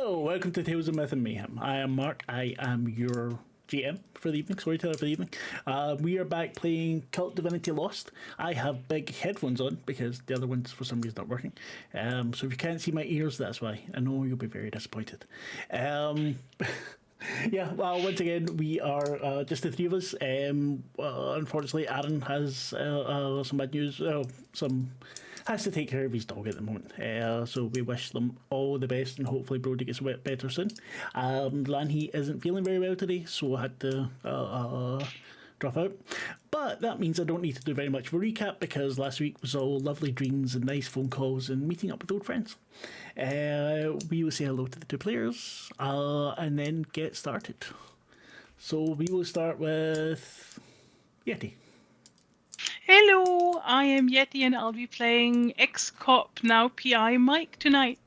Hello, welcome to Tales of Myth and Mayhem. I am Mark. I am your GM for the evening, storyteller for the evening. We are back playing Kult Divinity Lost. I have big headphones on because the other ones for some reason aren't working. So if you can't see my ears, that's why. I know you'll be very disappointed. Yeah, well, once again, we are just the three of us. Unfortunately, Aaron has some bad news. Has to take care of his dog at the moment. So we wish them all the best, and hopefully Brody gets a bit better soon. Lanhee isn't feeling very well today, so I had to drop out. But that means I don't need to do very much of a recap because last week was all lovely dreams and nice phone calls and meeting up with old friends. We will say hello to the two players and then get started. So we will start with Yeti. Hello, I am Yeti and I'll be playing ex-cop, now PI Mike tonight.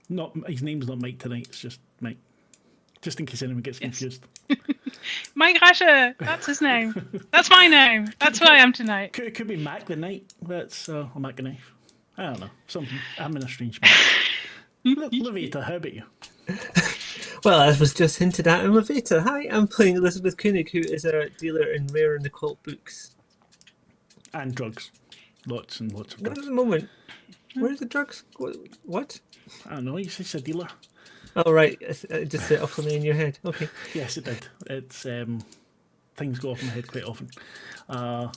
Not his name's not Mike tonight, it's just Mike. Just in case anyone gets confused. Mike Rasher, that's his name. That's my name. That's who I am tonight. Could be Mac the Knight. That's a Mac the Knife. I don't know. Something. I'm in a strange mood. Lavaita, how about you? Well, as was just hinted at, I'm Lavaita. Hi, I'm playing Elisabeth König, who is a dealer in rare and occult books. And drugs. Lots and lots of Not drugs. at the moment. Where's the drugs? What? I don't know, you said a dealer. Oh, right. It just set off something in your head. Okay. Yes, it did. It's things go off in my head quite often. Yeah,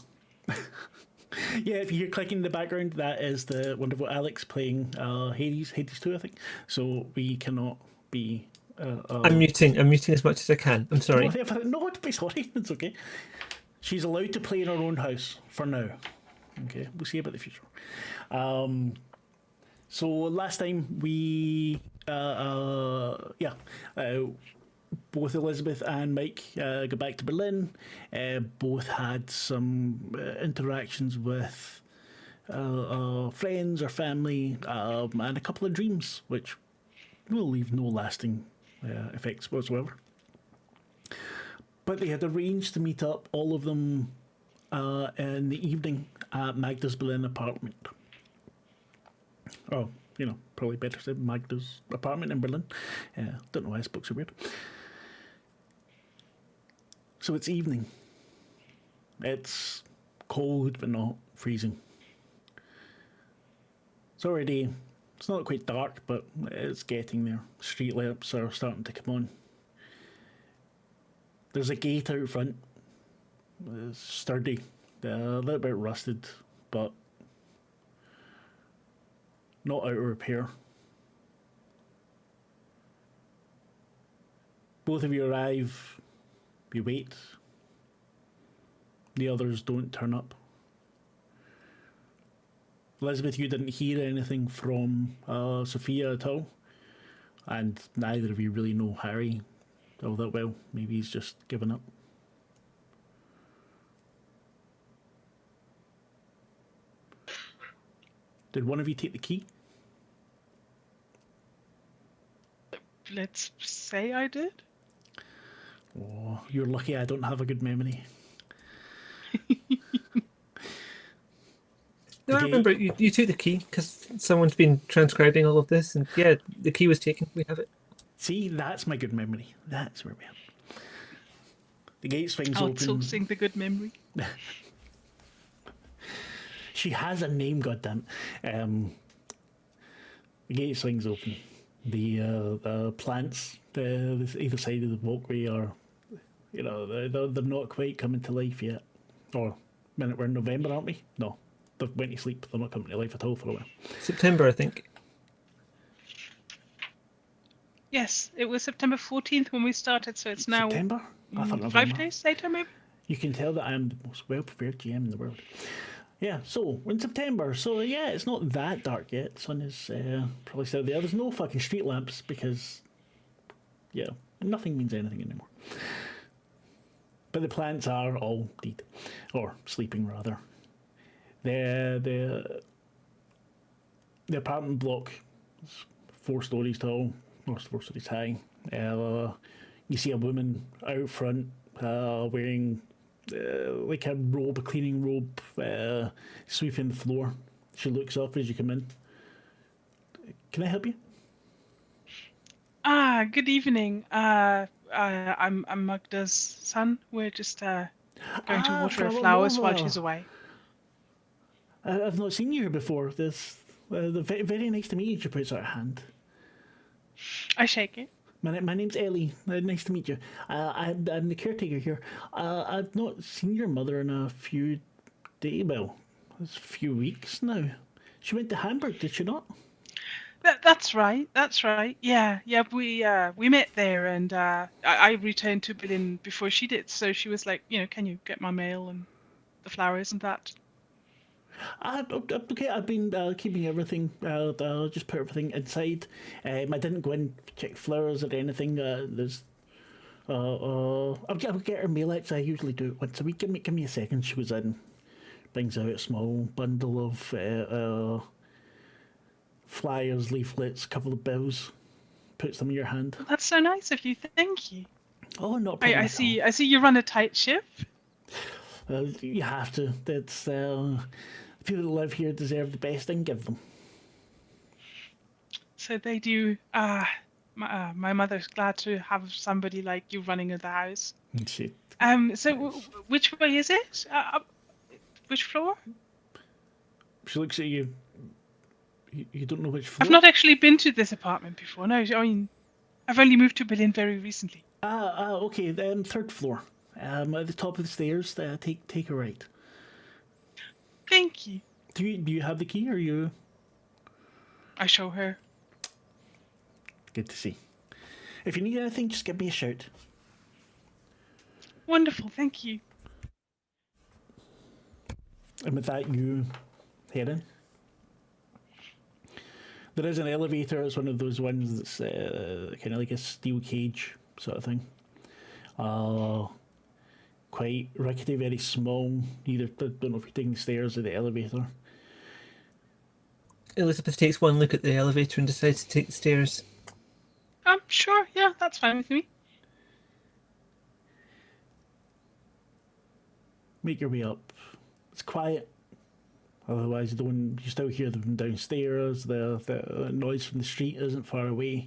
if you hear clicking in the background, that is the wonderful Alex playing Hades 2, I think. So we cannot be... I'm muting as much as I can. I'm sorry. No, don't be sorry. It's okay. She's allowed to play in her own house for now. Okay, we'll see about the future. So last time we, both Elisabeth and Mike got back to Berlin. Both had some interactions with friends or family, and a couple of dreams, which will leave no lasting effects whatsoever. But they had arranged to meet up, all of them, in the evening at Magda's Berlin apartment. Oh, probably better said Magda's apartment in Berlin. Don't know why books are weird. So it's evening. It's cold but not freezing. It's not quite dark, but it's getting there. Street lamps are starting to come on. There's a gate out front. It's sturdy, a little bit rusted, but not out of repair. Both of you arrive, you wait. The others don't turn up. Elisabeth, you didn't hear anything from Sophia at all, and neither of you really know Harry all that well. Maybe he's just given up. Did one of you take the key? Let's say I did. Oh, you're lucky I don't have a good memory. No, I remember you took the key because someone's been transcribing all of this, and yeah, the key was taken. We have it. See, that's my good memory. That's where we are. The gate swings open. Outsourcing the good memory. She has a name, goddamn. The gate swings open. The plants, either side of the walkway are, they're not quite coming to life yet. Or, we're in November, aren't we? No, they went to sleep. They're not coming to life at all for a while. September, I think. Yes, it was September 14th when we started, so it's now September? I thought 5 days later, maybe? You can tell that I am the most well-prepared GM in the world. Yeah, so we're in September, so yeah, it's not that dark yet. Sun is probably still there. There's no fucking street lamps because, nothing means anything anymore. But the plants are all dead, or sleeping rather. The apartment block is 4 stories tall, or 4 stories high. You see a woman out front wearing like a cleaning robe, sweeping the floor. She looks up as you come in. Can I help you? Good evening. I'm Magda's son. We're just going to water her Flower flowers while Lover. she's away. I've not seen you here before. Very nice to meet you. She puts out her hand. I shake it. My name's Ellie. Nice to meet you. I'm the caretaker here. I've not seen your mother in a few days. Well, it's a few weeks now. She went to Hamburg, did she not? That's right. That's right. Yeah. We met there, and I returned to Berlin before she did. So she was like, can you get my mail and the flowers and that? Okay, I've been keeping everything. Just put everything inside. I didn't go and check flowers or anything. I'll get her mail. Actually, I usually do it once a week. Give me a second. She was in. Brings out a small bundle of flyers, leaflets, a couple of bills. Puts them in your hand. That's so nice of you. Thank you. Oh, not a problem I at see. I see you run a tight ship. all. You have to. That's the people that live here deserve the best I can give them. So they do. My mother's glad to have somebody like you running the house. And she Which way is it? Which floor? looks at you. You don't know which floor? I've not actually been to this apartment before. No, I mean, I've only moved to Berlin very recently. Okay. Third floor. At the top of the stairs. Take a right. Thank you. Do you have the key, or you? I show her. Good to see. If you need anything, just give me a shout. Wonderful, thank you. And with that, you head in. There is an elevator. It's one of those ones that's kind of like a steel cage sort of thing. Quite rickety, very small. Either don't know if you're taking the stairs or the elevator. Elizabeth takes one look at the elevator and decides to take the stairs. Sure, yeah, that's fine with me. Make your way up. It's quiet. Otherwise, you still hear them downstairs. The noise from the street isn't far away.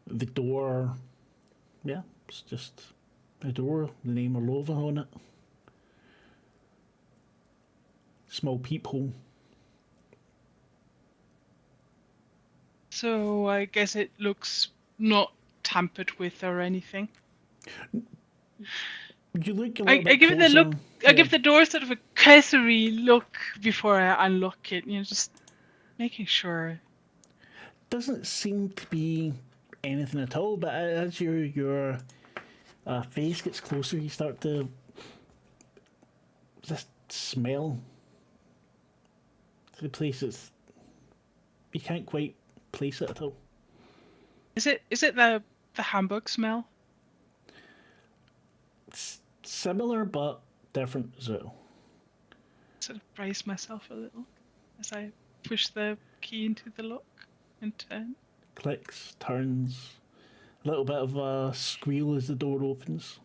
The door, yeah, it's just a door. The name Orlova on it. Small peephole. So I guess it looks not tampered with or anything. You look a I little bit give it the look. closer. I give the door sort of a cursory look before I unlock it. Just making sure. Doesn't seem to be anything at all. But as your face gets closer, you start to just smell the place. You can't quite place it at all. Is it the Hamburg smell? It's similar but different as well. Sort of brace myself a little as I push the key into the lock and turn. Clicks, turns, a little bit of a squeal as the door opens.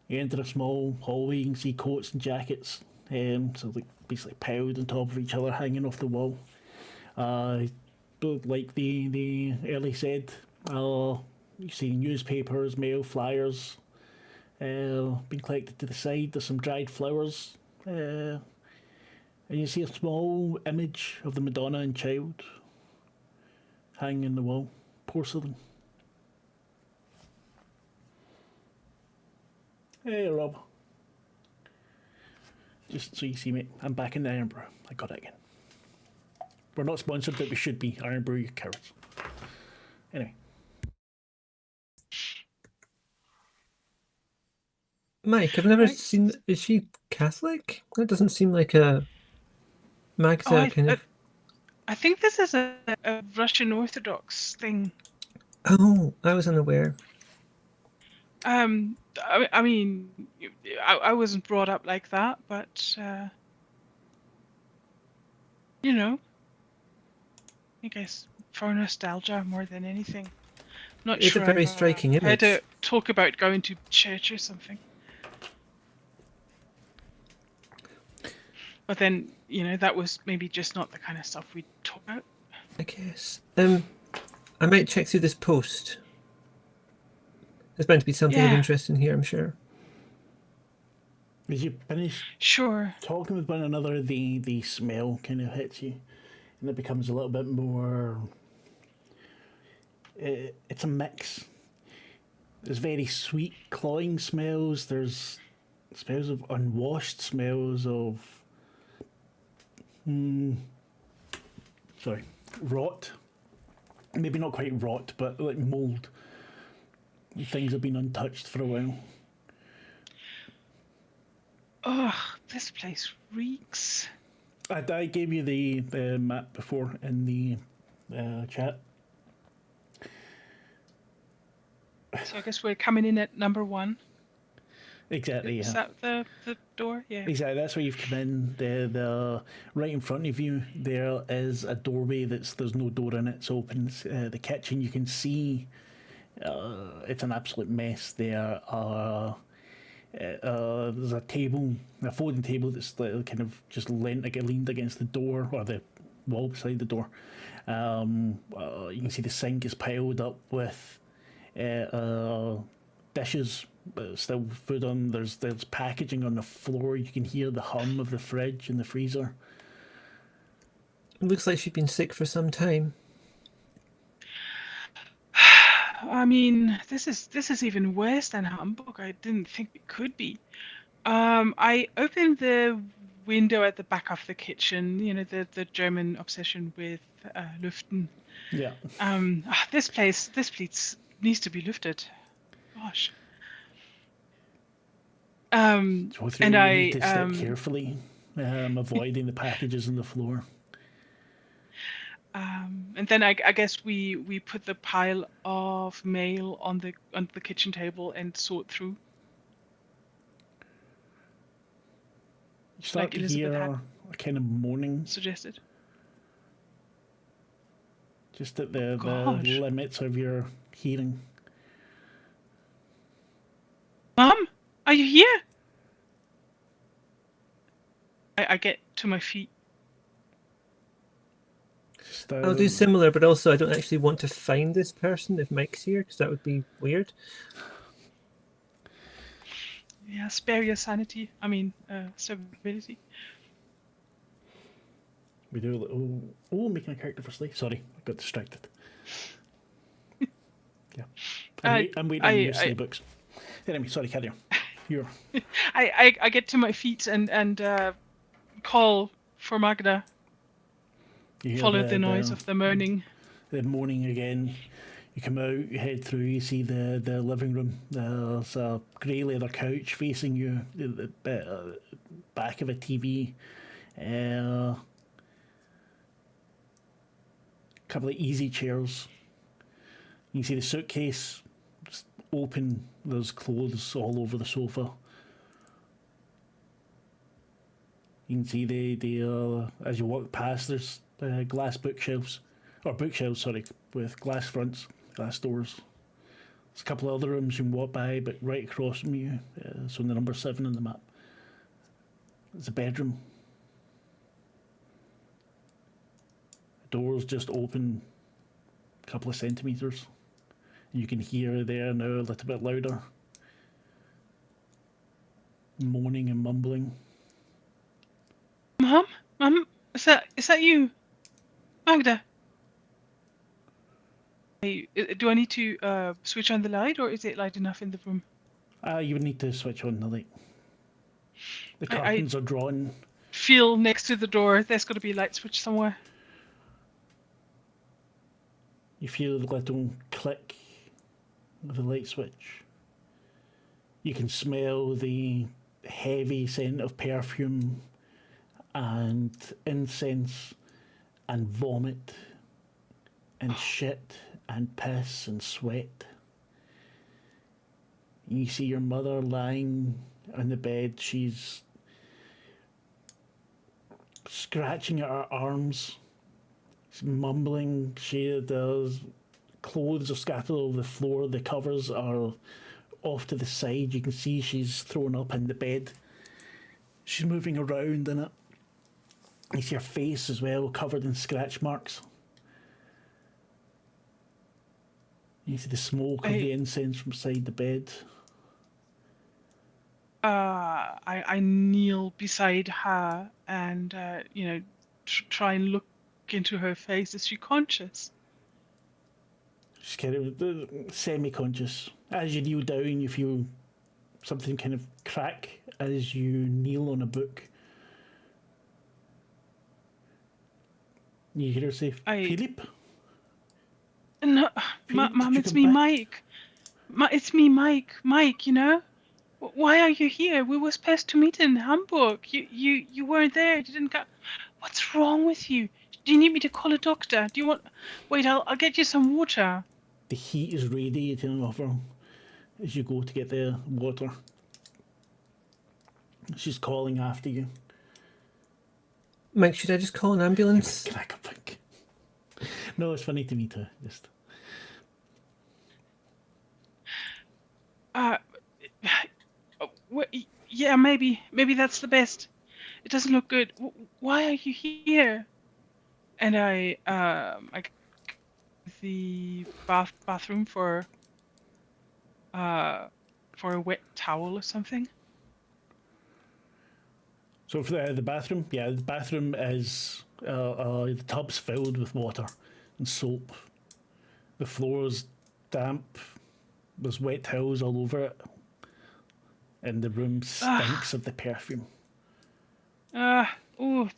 You enter a small hallway. You can see coats and jackets, so like basically piled on top of each other, hanging off the wall. Like the early said, you see newspapers, mail, flyers, being collected to the side. There's some dried flowers, and you see a small image of the Madonna and Child hanging in the wall, porcelain. Hey, Rob. Just so you see, mate, I'm back in the Iron Brew. I got it again. We're not sponsored, but we should be. Iron Brew, you cowards. Anyway. Mike, I've never seen. Is she Catholic? That doesn't seem like a Magda kind of. I think this is a Russian Orthodox thing. Oh, I was unaware. I mean, I wasn't brought up like that, but I guess for nostalgia more than anything. Not It's sure. a very striking image. I had to talk about going to church or something. But then, that was maybe just not the kind of stuff we talked I guess. I might check through this post. There's bound to be something of interest in here, I'm sure. As you finish talking with one another, the smell kind of hits you, and it becomes a little bit more. It's a mix. There's very sweet, cloying smells. There's smells of unwashed, smells of. Rot. Maybe not quite rot, but like mold. Things have been untouched for a while. Ugh, this place reeks. I gave you the map before in the chat. So I guess we're coming in at number 1. Exactly. Is that the door? Yeah. Exactly. That's where you've come in. The right in front of you there is a doorway. There's no door in it. It's open. The kitchen you can see. It's an absolute mess. There are. There's a table, a folding table that's kind of just leaned against the door or the wall beside the door. You can see the sink is piled up with dishes, but still food on. There's packaging on the floor. You can hear the hum of the fridge and the freezer. It looks like she's been sick for some time. I mean, this is even worse than Hamburg. I didn't think it could be. I opened the window at the back of the kitchen. You know, the German obsession with lüften. Yeah. This place needs to be lifted. Gosh. And you need to step carefully, avoiding the packages on the floor. And then I guess we put the pile of mail on the kitchen table and sort through. You start to hear a kind of moaning. Suggested. Just at the limits of your hearing. Mom, are you here? I get to my feet. I'll do similar, but also I don't actually want to find this person if Mike's here, because that would be weird. Yeah, spare your sanity. I mean, stability. We do a little... making a character for Slay. Sorry, I got distracted. Yeah. I'm waiting on your Slay books. Anyway, sorry, carry on. I get to my feet and call for Magda. Follow the noise of the moaning. The moaning again. You come out, you head through, you see the living room. There's a grey leather couch facing you, the back of a TV. Couple of easy chairs. You can see the suitcase just open. There's clothes all over the sofa. You can see the as you walk past, there's glass bookshelves, with glass fronts, glass doors. There's a couple of other rooms you can walk by, but right across from you, so the number 7 on the map, there's a bedroom. The door's just open a couple of centimetres. You can hear there now a little bit louder. Moaning and mumbling. Mom, is that you? Magda? Do I need to switch on the light, or is it light enough in the room? You would need to switch on the light. The curtains are drawn. Feel next to the door. There's got to be a light switch somewhere. You feel the little click of the light switch. You can smell the heavy scent of perfume and incense and vomit and shit and piss and sweat. You see your mother lying on the bed. She's scratching at her arms. She's mumbling. There's clothes are scattered over the floor. The covers are off to the side. You can see she's thrown up in the bed. She's moving around in it. You see her face as well, covered in scratch marks. You see the smoke of the incense from beside the bed. I kneel beside her and try and look into her face. Is she conscious? She's kind of semi-conscious. As you kneel down, you feel something kind of crack as you kneel on a book. You hear her say, "Philip." No, Mum, it's me, Mike. It's me, Mike. Mike, why are you here? We were supposed to meet in Hamburg. You weren't there. You didn't come. What's wrong with you? Do you need me to call a doctor? Do you want? Wait, I'll get you some water. The heat is radiating off her as you go to get the water. She's calling after you. Mike, should I just call an ambulance? Crack a pink. No, it's funny to me too. Just. Yeah, maybe that's the best. It doesn't look good. Why are you here? And I the bathroom for a wet towel or something. So for the bathroom, the bathroom is the tub's filled with water and soap. The floor's damp. There's wet towels all over it, and the room stinks of the perfume. Oh,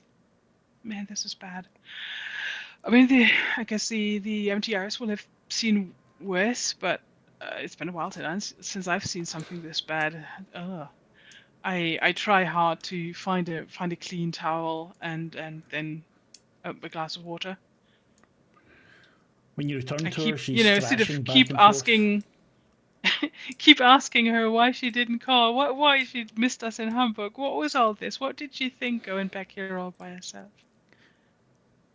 man, this is bad. I mean, I guess the MTRs will have seen worse, but it's been a while since I've seen something this bad. I try hard to find a clean towel and then a glass of water. When you return to her, she's thrashing sort of back and forth. Keep asking her why she didn't call, why she missed us in Hamburg. What was all this? What did she think going back here all by herself?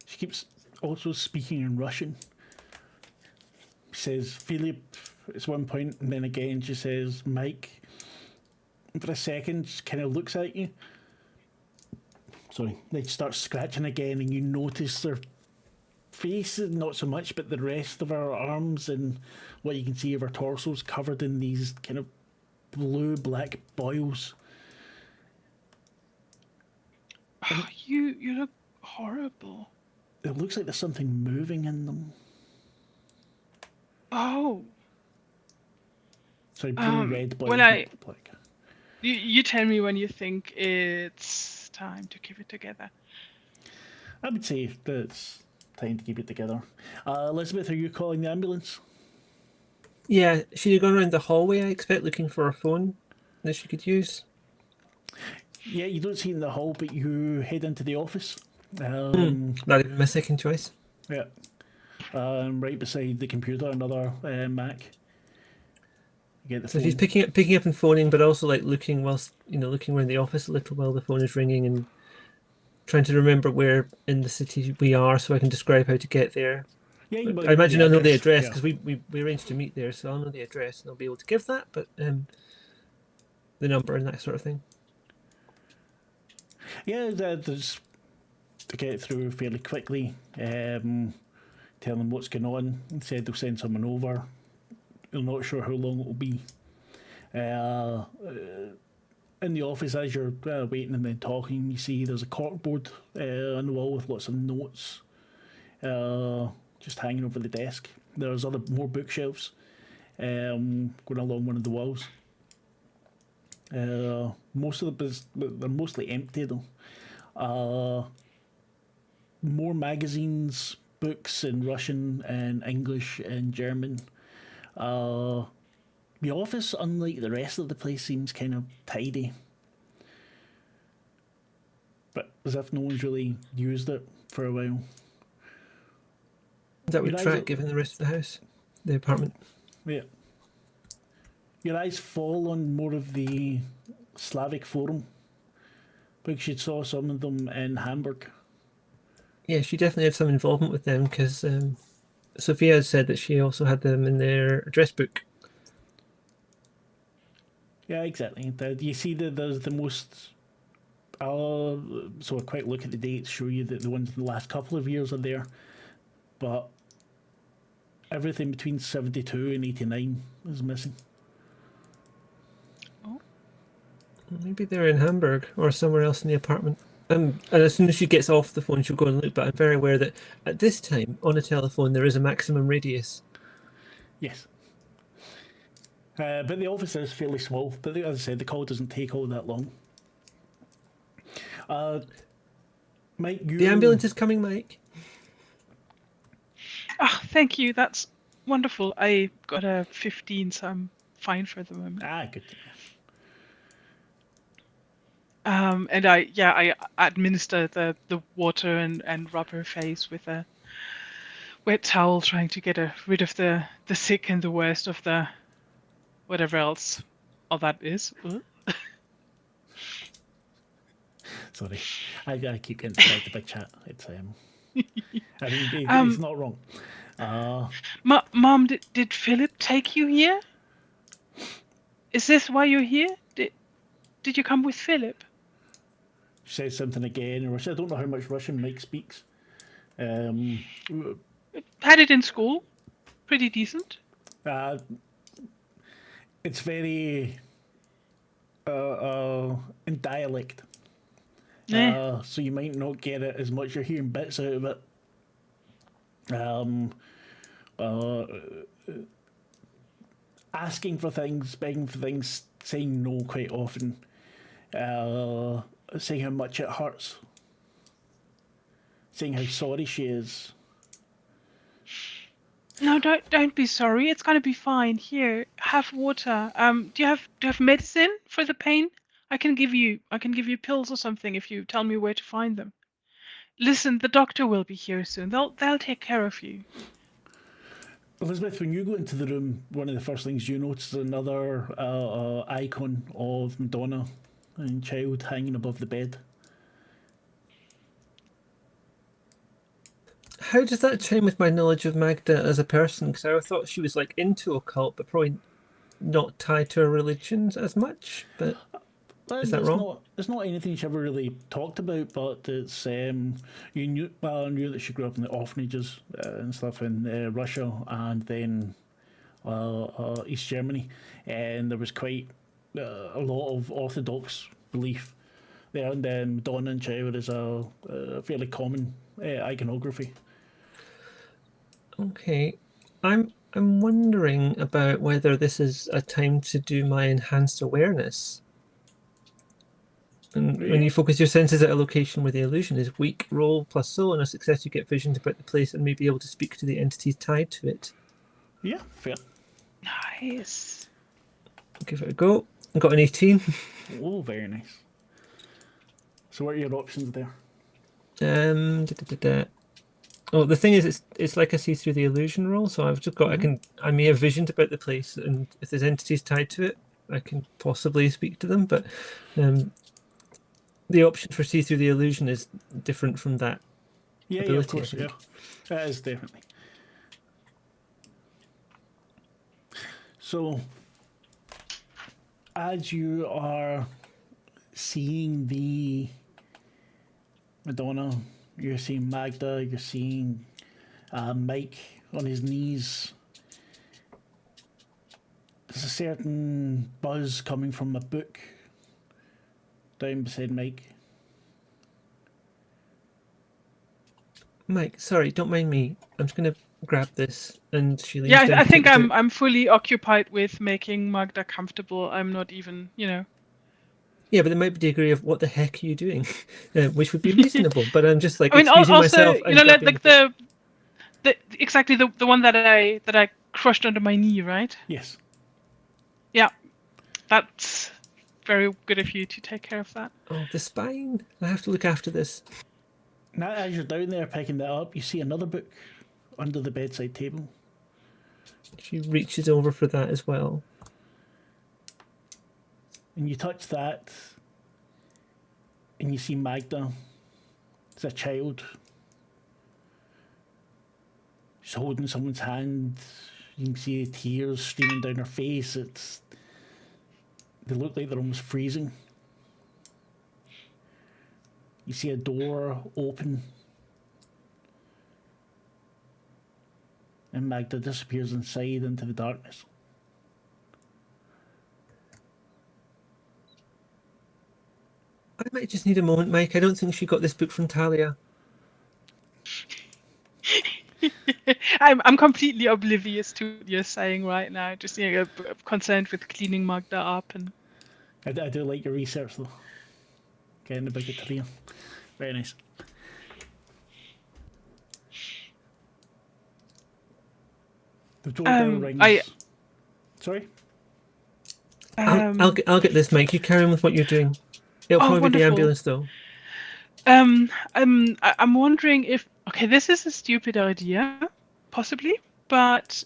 She keeps also speaking in Russian. She says Philip at one point, and then again she says Mike. And for a second, she kind of looks at you. Sorry, they start scratching again, and you notice their face, not so much, but the rest of her arms and what you can see of her torso is covered in these kind of blue-black boils. Oh, you look horrible. It looks like there's something moving in them. Oh. Sorry, blue-red boils. Black. You tell me when you think it's time to keep it together. I would say that it's time to keep it together. Elisabeth, are you calling the ambulance? Yeah, she'd have gone around the hallway, I expect, looking for a phone that she could use. Yeah, you don't see it in the hall, but you head into the office. That'd be my second choice. Yeah. Right beside the computer, another Mac. You get the so phone. she's picking up and phoning, but also like looking around the office a little while the phone is ringing and trying to remember where in the city we are, so I can describe how to get there. Yeah, I imagine I'll know the address because we arranged to meet there, so I'll know the address and I'll be able to give that, but the number and that sort of thing. Yeah, there's to get through fairly quickly. Tell them what's going on. Said they'll send someone over. They're not sure how long it will be. In the office, as you're waiting and then talking, you see there's a corkboard on the wall with lots of notes just hanging over the desk. There's more bookshelves going along one of the walls. Most of they're mostly empty though. More magazines, books in Russian and English and German. The office, unlike the rest of the place, seems kind of tidy. But as if no one's really used it for a while. That would track given the rest of the house, the apartment. Yeah. Your eyes fall on more of the Slavic Forum, because you saw some of them in Hamburg. Yeah, she definitely had some involvement with them because Sophia said that she also had them in their address book. Yeah, exactly. You see that there's the most So a quick look at the dates show you that the ones in the last couple of years are there, but everything between 72 and 89 is missing. Oh. Maybe they're in Hamburg or somewhere else in the apartment. And as soon as she gets off the phone, she'll go and look. But I'm very aware that at this time on a telephone there is a maximum radius. Yes. But the office is fairly small. But as I said, the call doesn't take all that long. Mike, The ambulance is coming, Mike. Oh, thank you. That's wonderful. I got a 15, so I'm fine for the moment. Good. And I administer the water and rub her face with a wet towel, trying to get rid of the sick and the worst of the whatever else all that is. Sorry, I keep getting started the big chat. It's I mean, it's not wrong. Mom, did Philip take you here? Is this why you're here? Did you come with Philip? She says something again, or I don't know how much Russian Mike speaks. Had it in school. Pretty decent. It's very in dialect. So you might not get it as much. You're hearing bits out of it. Asking for things, begging for things, saying no quite often. Saying how much it hurts. Saying how sorry she is. No, don't be sorry. It's gonna be fine. Here, have water. Do you have medicine for the pain? I can give you pills or something if you tell me where to find them. Listen, the doctor will be here soon. They'll take care of you. Elizabeth, when you go into the room, one of the first things you notice is another icon of Madonna and child hanging above the bed. How does that chime with my knowledge of Magda as a person? Because I thought she was like into occult, but probably not tied to her religion as much. But is that wrong? It's not anything she ever really talked about, but it's I knew that she grew up in the orphanages and stuff in Russia and then East Germany, and there was quite a lot of Orthodox belief there, and then Madonna and child is a fairly common iconography. Okay, I'm wondering about whether this is a time to do my enhanced awareness. And when you focus your senses at a location where the illusion is weak, roll plus soul, and a success you get visions about the place and may be able to speak to the entities tied to it. Yeah, fair. Nice. I'll give it a go. I got an 18. Oh, very nice. So what are your options there? Oh, the thing is, it's like I see through the illusion roll, so I've just got I may have visioned about the place, and if there's entities tied to it, I can possibly speak to them. But the option for see through the illusion is different from that. Yeah, ability, of course, yeah. That is definitely. So, as you are seeing the Madonna, you're seeing Magda, you're seeing Mike on his knees. There's a certain buzz coming from a book down beside Mike. Mike, sorry, don't mind me. I'm just gonna grab this, and she leans down. Yeah, I think I'm fully occupied with making Magda comfortable. I'm not even, Yeah, but there might be a degree of what the heck are you doing, which would be reasonable. But I'm just like I mean, excusing also, myself. And like the exactly the one that I crushed under my knee, right? Yes. Yeah, that's very good of you to take care of that. Oh, the spine! I have to look after this. Now, as you're down there picking that up, you see another book under the bedside table. She reaches over for that as well. And you touch that, and you see Magda. It's a child. She's holding someone's hand. You can see the tears streaming down her face. They look like they're almost freezing. You see a door open, and Magda disappears inside into the darkness. I might just need a moment, Mike. I don't think she got this book from Talia. I'm completely oblivious to what you're saying right now. Just concerned with cleaning Magda up and. I do like your research though. Getting the big Italian. Very nice. The doorbell rings. Sorry? I'll get this, Mike. You carry on with what you're doing. It'll probably be the wonderful. ambulance, though. I'm wondering if this is a stupid idea, possibly, but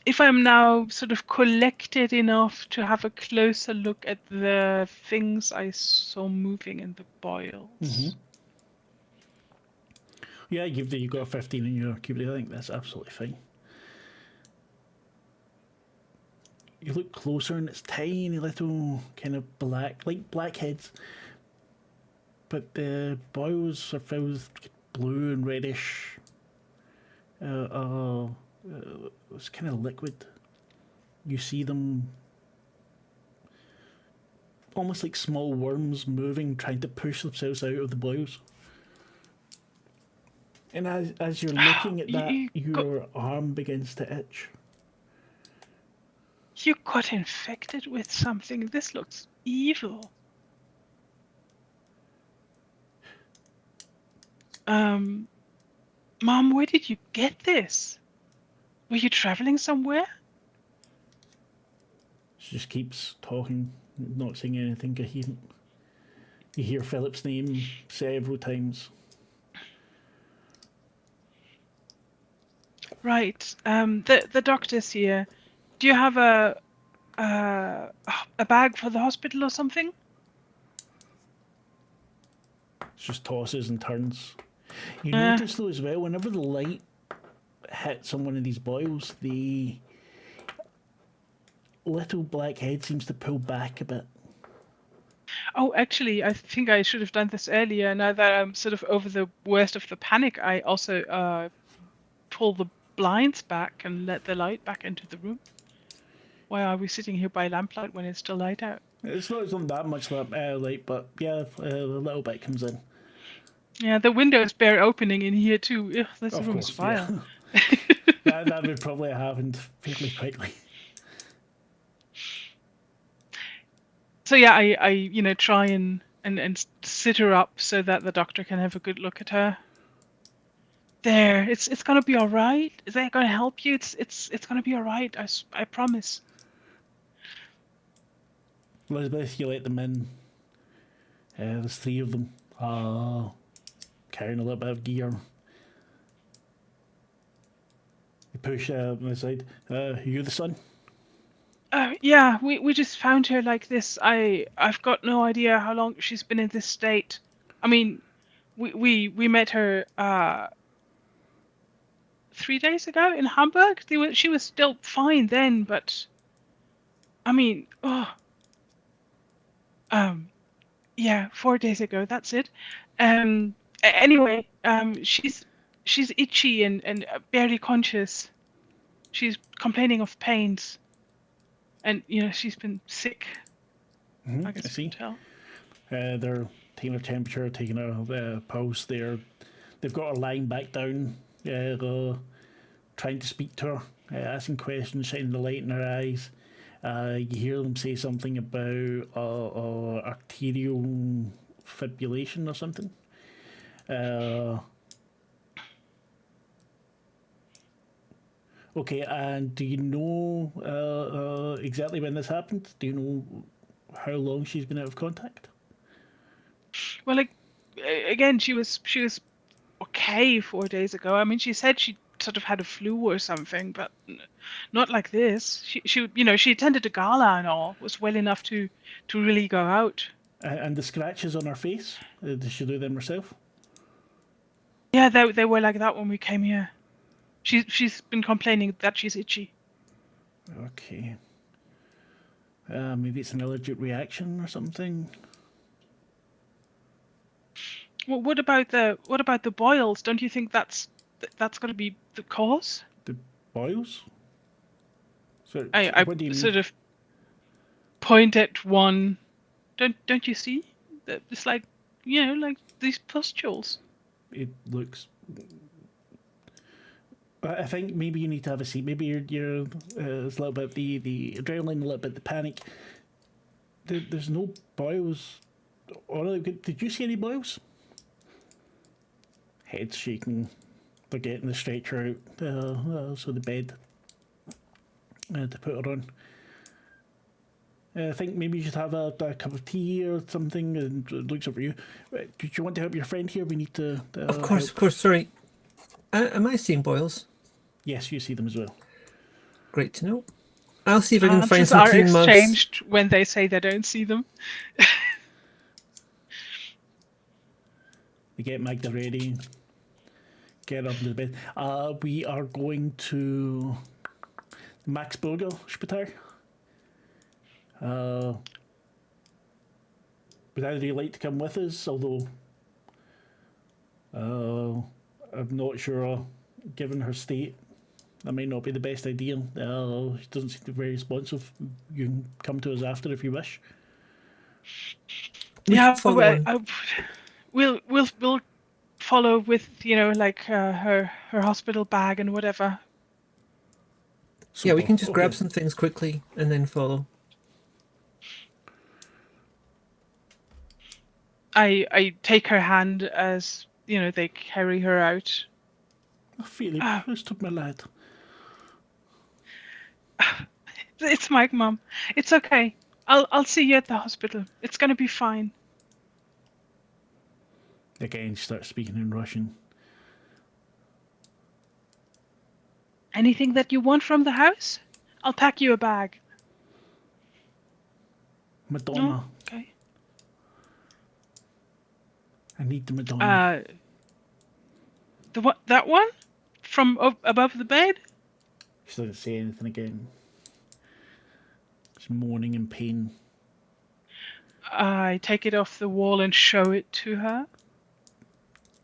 if I'm now sort of collected enough to have a closer look at the things I saw moving in the boils. Mm-hmm. Yeah, you got a 15 in your cube. I think that's absolutely fine. You look closer and it's tiny little kind of blackheads. But the boils are filled with blue and reddish. It's kind of liquid. You see them almost like small worms moving, trying to push themselves out of the boils. And as you're looking at that, your arm begins to itch. You got infected with something. This looks evil. Mom, where did you get this? Were you traveling somewhere? She just keeps talking, not saying anything coherent. You hear Philip's name several times. Right. The doctor's here. Do you have a bag for the hospital or something? She just tosses and turns. You notice though as well, whenever the light hits on one of these boils, the little black head seems to pull back a bit. Oh, actually, I think I should have done this earlier. Now that I'm sort of over the worst of the panic, I also pull the blinds back and let the light back into the room. Why are we sitting here by lamplight when it's still light out? It's not that much light, but yeah, a little bit comes in. Yeah, the window is bare opening in here too. Ugh, this Of room's course, vile. Yeah. that would probably have happened fairly quickly. So yeah, I try and sit her up so that the doctor can have a good look at her. There, it's gonna be all right. Is that gonna help you? It's gonna be all right. I promise. Elisabeth, you let them in. There's three of them. Carrying a little bit of gear. You push them aside. You're the son? Yeah, we just found her like this. I've got no idea how long she's been in this state. I mean, we met her 3 days ago in Hamburg. She was still fine then, but I mean, yeah, 4 days ago. That's it. Anyway, she's itchy and barely conscious. She's complaining of pains, and she's been sick. Mm-hmm, I guess you can tell. They're taking her temperature, taking her pulse. They've got her lying back down, trying to speak to her, asking questions, shining the light in her eyes. You hear them say something about arterial fibrillation or something. Okay, and do you know exactly when this happened? Do you know how long she's been out of contact? Well, again, she was okay 4 days ago. I mean, she said she sort of had a flu or something, but not like this. She attended a gala and all, was well enough to really go out. And the scratches on her face, did she do them herself? Yeah, they were like that when we came here. She's been complaining that she's itchy. Okay. Maybe it's an allergic reaction or something. Well, what about the boils? Don't you think that's got to be the cause? The boils? So, I what do you sort mean? of point at one. Don't you see? It's like like these pustules. It looks. I think maybe you need to have a seat. Maybe you're it's a little bit the adrenaline, a little bit the panic. There's no boils. Did you see any boils? Head shaking. They're getting the stretcher out, so the bed to put her on. I think maybe you should have a cup of tea or something. And it looks over you. Do you want to help your friend here? We need to. Of course. Sorry. Am I seeing boils? Yes, you see them as well. Great to know. I'll see if I can find Answers some are clean mugs. exchanged when they say they don't see them. They get Magda ready. Get up into the bed. We are going to Max Burger Spital. Would either of you like to come with us? Although I'm not sure, given her state, that might not be the best idea. She doesn't seem to be very responsive. You can come to us after if you wish. We Yeah, can follow on. we'll follow with like her hospital bag and whatever. Yeah, we Super. can just grab Okay. some things quickly and then follow. I take her hand as they carry her out. Philip, who's took my lad? It's Mike, Mum. It's okay. I'll see you at the hospital. It's gonna be fine. Again, she starts speaking in Russian. Anything that you want from the house? I'll pack you a bag. Madonna. Oh, okay. I need the Madonna. That one from above the bed? She doesn't say anything again. She's moaning in pain. I take it off the wall and show it to her.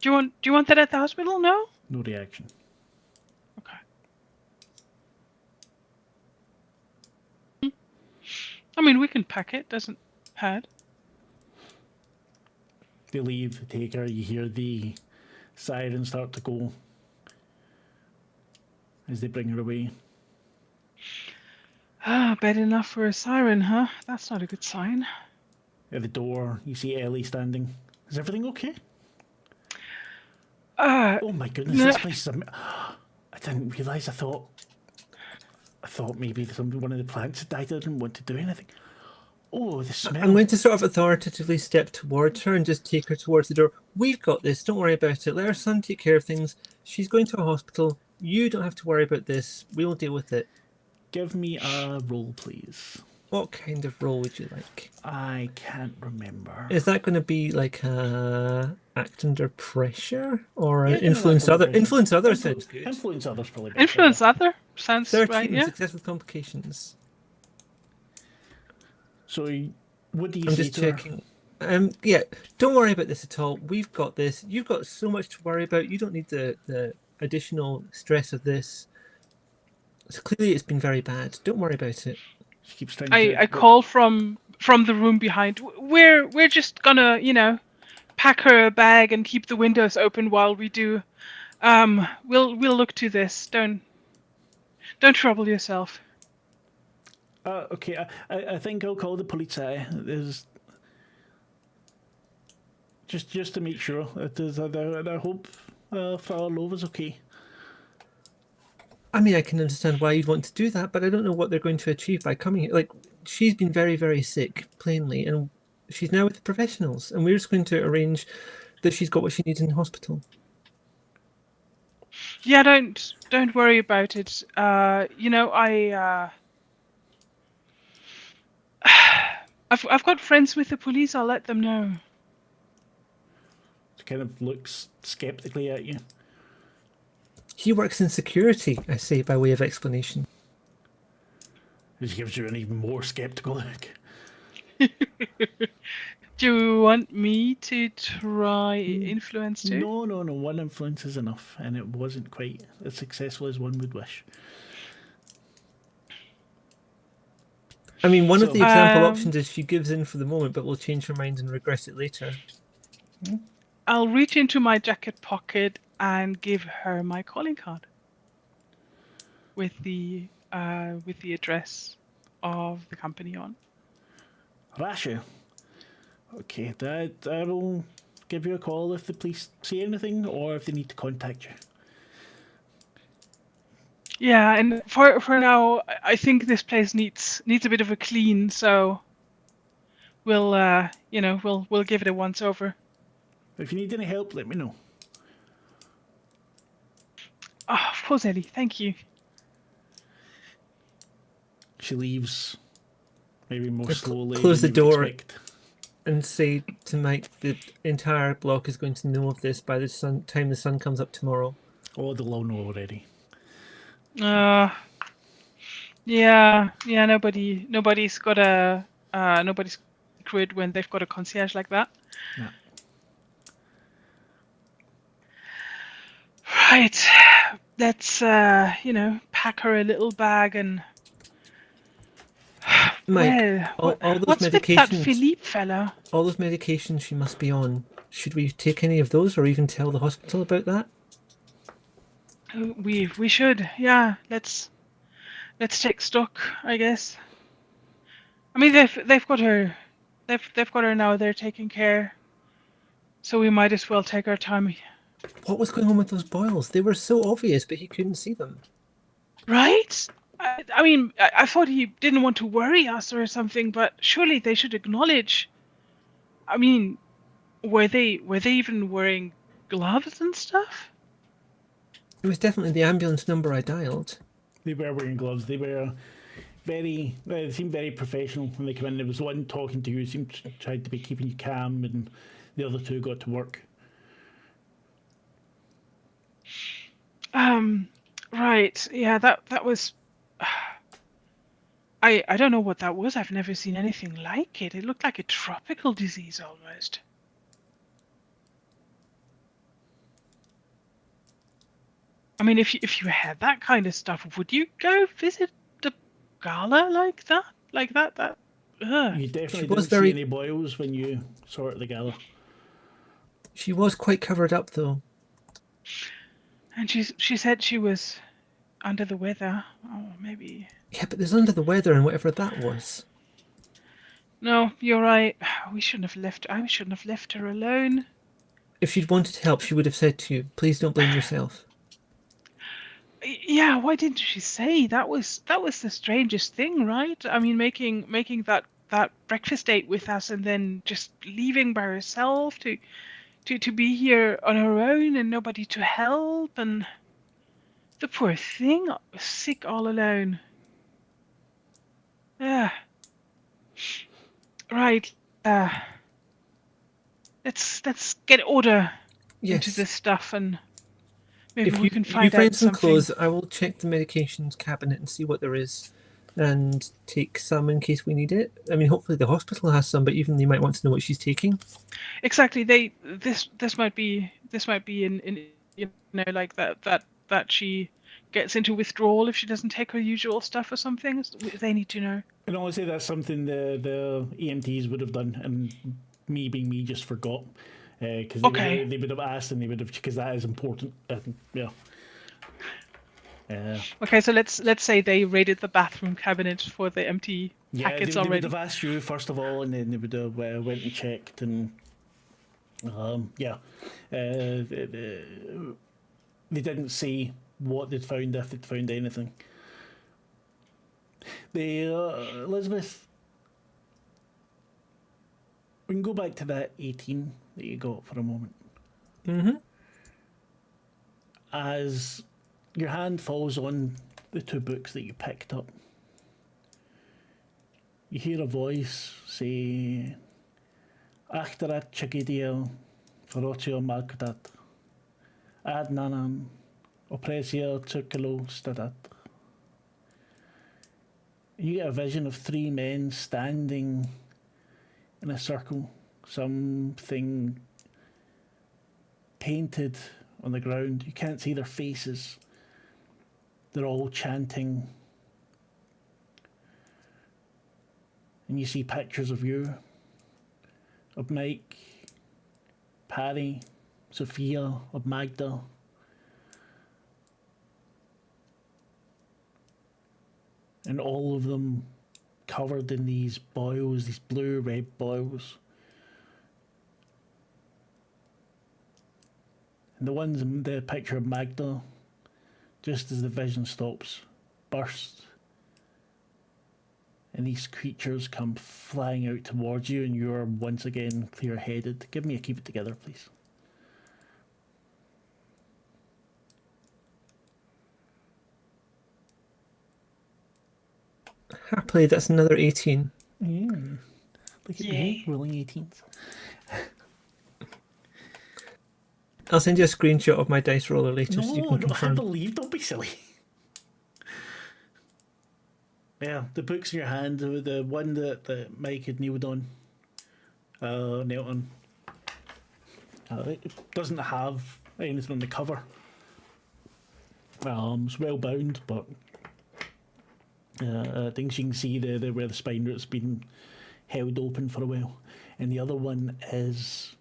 Do you want that at the hospital? No? No reaction. Okay. I mean, we can pack it. Doesn't hurt. They leave, they take her. You hear the sirens start to go as they bring her away. Bad enough for a siren, huh? That's not a good sign. At the door, you see Ellie standing. Is everything okay? Oh my goodness, this place is I didn't realise. I thought maybe one of the plants had died. I didn't want to do anything. Oh, the smell. I'm going to sort of authoritatively step towards her and just take her towards the door. We've got this. Don't worry about it. Let her son take care of things. She's going to a hospital. You don't have to worry about this. We'll deal with it. Give me a roll, please. What kind of role would you like? I can't remember. Is that going to be like act under pressure or Yeah, influence other? pressure. Influence other sounds good. Influence others probably better. Influence other sounds 13, right. Yeah. success with complications. So, what do you I'm say just to her? checking. Yeah, don't worry about this at all. We've got this. You've got so much to worry about. You don't need the additional stress of this. So clearly, it's been very bad. Don't worry about it. She keeps trying to. I call from the room behind. We're just gonna pack her a bag and keep the windows open while we do. We'll look to this. Don't trouble yourself. Okay, I think I'll call the police. There's just to make sure. I hope Father Lova's okay. I mean, I can understand why you'd want to do that, but I don't know what they're going to achieve by coming here. Like, she's been very, very sick, plainly, and she's now with the professionals, and we're just going to arrange that she's got what she needs in the hospital. Yeah, don't worry about it. I've got friends with the police. I'll let them know. She kind of looks skeptically at you. He works in security, I say, by way of explanation. She gives you an even more skeptical look. Do you want me to try influence too? No. One influence is enough, and it wasn't quite as successful as one would wish. I mean, one of So- the example options is she gives in for the moment, but will change her mind and regret it later. I'll reach into my jacket pocket and give her my calling card with the address of the company on. Rasha. Okay, I will give you a call if the police see anything or if they need to contact you. Yeah, and for now, I think this place needs a bit of a clean. So we'll we'll give it a once over. If you need any help, let me know. Oh, of course, Ellie. Thank you. She leaves, maybe more slowly close than the you would door. expect. And say to Mike the entire block is going to know of this by the time the sun comes up tomorrow. Oh, they'll all know already. Yeah. Nobody's got nobody's secret when they've got a concierge like that. No. Right. Let's pack her a little bag and. Mike, Well, all those what's with that medications, Philippe fella? all those medications she must be on. Should we take any of those, or even tell the hospital about that? We should, yeah. Let's take stock, I guess. I mean, they've got her, they've got her now. They're taking care, so we might as well take our time. What was going on with those boils? They were so obvious, but he couldn't see them. Right? I mean, I thought he didn't want to worry us or something, but surely they should acknowledge. I mean, were they even wearing gloves and stuff? It was definitely the ambulance number I dialed. They were wearing gloves. They were they seemed very professional when they came in. There was one talking to you who seemed tried to be keeping you calm, and the other two got to work. Right. Yeah, that was. I don't know what that was. I've never seen anything like it. It looked like a tropical disease almost. I mean, if you had that kind of stuff, would you go visit the gala like that? Like that? You definitely didn't see any boils when you saw her at the gala. She was quite covered up, though. And she said she was under the weather. Oh, maybe. Yeah, but there's under the weather and whatever that was. No, you're right. We shouldn't have left. I shouldn't have left her alone. If she'd wanted help, she would have said to you, "Please don't blame yourself." Yeah, why didn't she say? That was the strangest thing, right? I mean, making that breakfast date with us and then just leaving by herself to be here on her own and nobody to help, and the poor thing, sick all alone. Yeah. Right. Let's get order into this stuff, and maybe we can find find out some something. clothes, I will check the medications cabinet and see what there is, and take some in case we need it. I mean, hopefully the hospital has some, but even they might want to know what she's taking. Exactly. This might be in like that she gets into withdrawal if she doesn't take her usual stuff or something. They need to know. And honestly, that's something the EMTs would have done, and me being me just forgot. Because they would have asked, and they would have, because that is important. Yeah. Okay, so let's say they raided the bathroom cabinet for the empty packets they already. would have asked you first of all, and then they would have went and checked, and they didn't say what they'd found, if they'd found anything. Elisabeth, we can go back to that 18 that you got for a moment. Mm-hmm. As your hand falls on the two books that you picked up, you hear a voice say, Achterat Chagidia, Ferotio Magdat, Ad Nanam, Oppresio Circulo Stadat. You get a vision of three men standing in a circle, something painted on the ground. You can't see their faces. They're all chanting. And you see pictures of you, of Mike, Paddy, Sophia, of Magda. And all of them covered in these boils, these blue-red boils. And the ones in the picture of Magda, just as the vision stops, burst. And these creatures come flying out towards you, and you're once again clear-headed. Give me a keep it together, please. Happily, that's another 18. Yeah. Look at me rolling 18s. I'll send you a screenshot of my dice roller later so you can No, I confirm. believe. Don't be silly. Yeah, the book's in your hand. The one that Mike had knelt on. It doesn't have anything on the cover. It's well bound, but I think you can see the where the spine root's been held open for a while. And the other one is,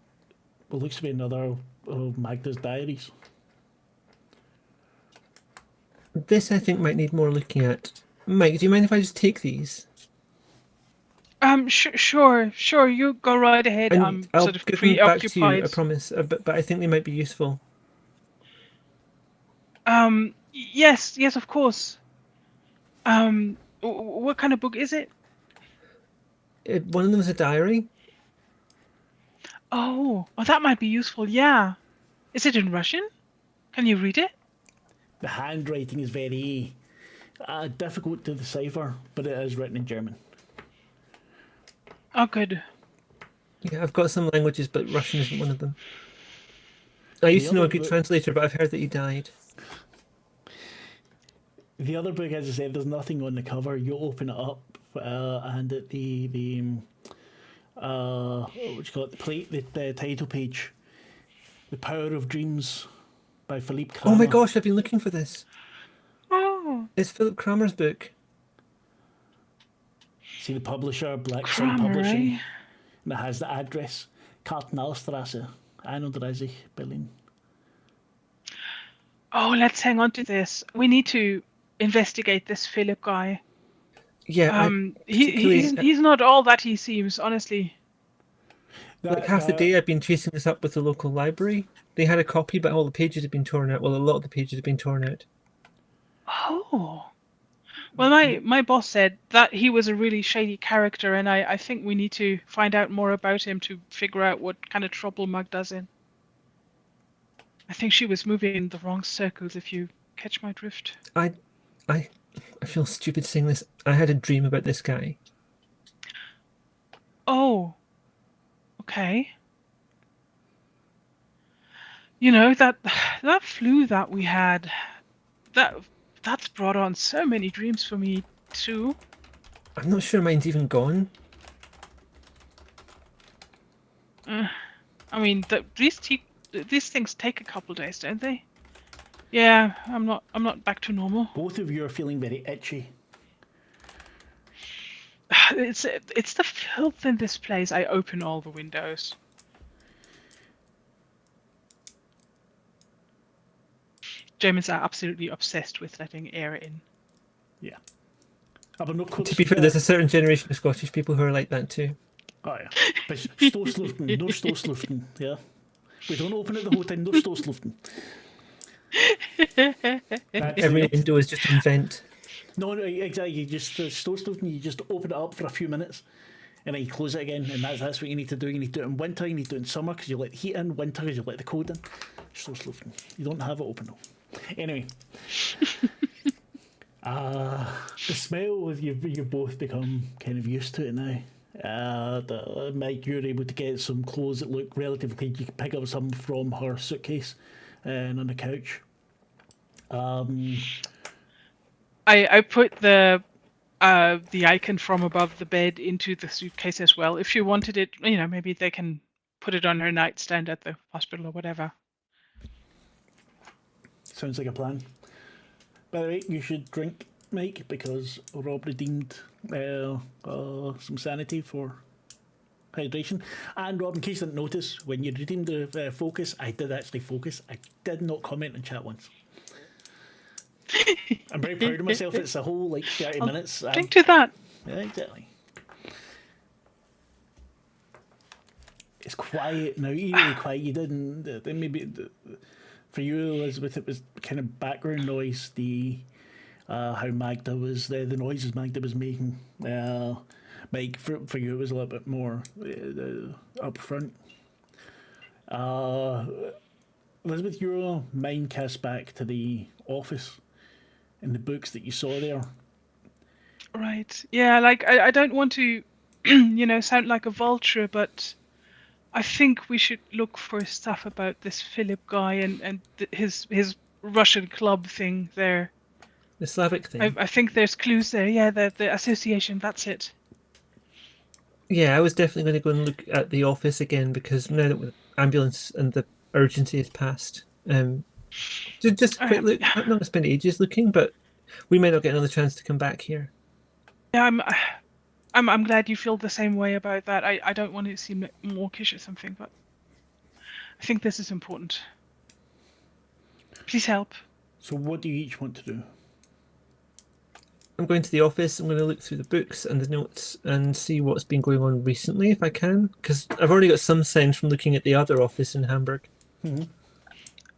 well, looks to be another of Magda's diaries. This, I think, might need more looking at. Mike, do you mind if I just take these? Sure. You go right ahead. And I'm I'll sort of give them back to you, I preoccupied. promise. But I think they might be useful. Yes, of course. What kind of book is it? One of them is a diary. Oh, that might be useful. Yeah. Is it in Russian? Can you read it? The handwriting is very difficult to decipher, but it is written in German. Oh, good. Yeah, I've got some languages, but Russian isn't one of them. I used to know a good translator, but I've heard that he died. The other book, as I said, there's nothing on the cover. You open it up, and at the what you call it, the title page, "The Power of Dreams" by Philippe Kramer. Oh my gosh, I've been looking for this. Oh, It's Philip Kramer's book. See the publisher, Black Sun Publishing, eh? and it has the address: Kartenalstrasse, 31, Berlin. Oh, let's hang on to this. We need to investigate this Philip guy. Yeah, he's not all that he seems, honestly. Like half the day I've been chasing this up with the local library. They had a copy, but all the pages had been torn out. Well, a lot of the pages had been torn out. Oh. Well, my boss said that he was a really shady character, and I think we need to find out more about him to figure out what kind of trouble Magda's in. I think she was moving in the wrong circles, if you catch my drift. I feel stupid saying this. I had a dream about this guy. Oh. Okay. You know, that flu that we had, that's brought on so many dreams for me too. I'm not sure mine's even gone. I mean, these things take a couple days, don't they? Yeah, I'm not back to normal. Both of you are feeling very itchy. It's the filth in this place. I open all the windows. Germans are absolutely obsessed with letting air in. Yeah. Aber nur kurz, To be fair, there's a certain generation of Scottish people who are like that too. Oh ja. Stoßluften, nur Stoßluften, yeah. We don't open it the whole time, nur Stoßluften. Every window is just an vent. No, exactly. You just Stoßluften, you just open it up for a few minutes, and then you close it again, and that's what you need to do. You need to do it in winter, you need to do it in summer, because you let the heat in, winter, because you let the cold in. Stoßluften. You don't have it open though. Anyway. The smell, you've both become kind of used to it now. Mike, you're able to get some clothes that look relatively clean. You can pick up some from her suitcase and on the couch. I put the the icon from above the bed into the suitcase as well. If she wanted it, maybe they can put it on her nightstand at the hospital or whatever. Sounds like a plan. By the way, you should drink, Mike, because Rob redeemed some sanity for hydration. And Rob, in case you didn't notice, when you redeemed the focus, I did actually focus. I did not comment in chat once. I'm very proud of myself. It's a whole 30 minutes. Drink to that. Yeah, exactly. It's quiet now, eerily quiet. You didn't. Maybe for you, Elizabeth, it was kind of background noise. How Magda was the noises Magda was making. Mike, for you, it was a little bit more up front. Elizabeth, your mind cast back to the office and the books that you saw there. Right. Yeah, I don't want to, sound like a vulture, but I think we should look for stuff about this Philip guy and his Russian club thing there. The Slavic thing. I think there's clues there. Yeah, the association. That's it. Yeah, I was definitely going to go and look at the office again because now that the ambulance and the urgency is past, just a quick look. I'm not going to spend ages looking, but we might not get another chance to come back here. Yeah, I'm glad you feel the same way about that. I don't want to seem mawkish or something, but I think this is important. Please help. So what do you each want to do? I'm going to the office. I'm going to look through the books and the notes and see what's been going on recently, if I can, because I've already got some sense from looking at the other office in Hamburg. Mm-hmm.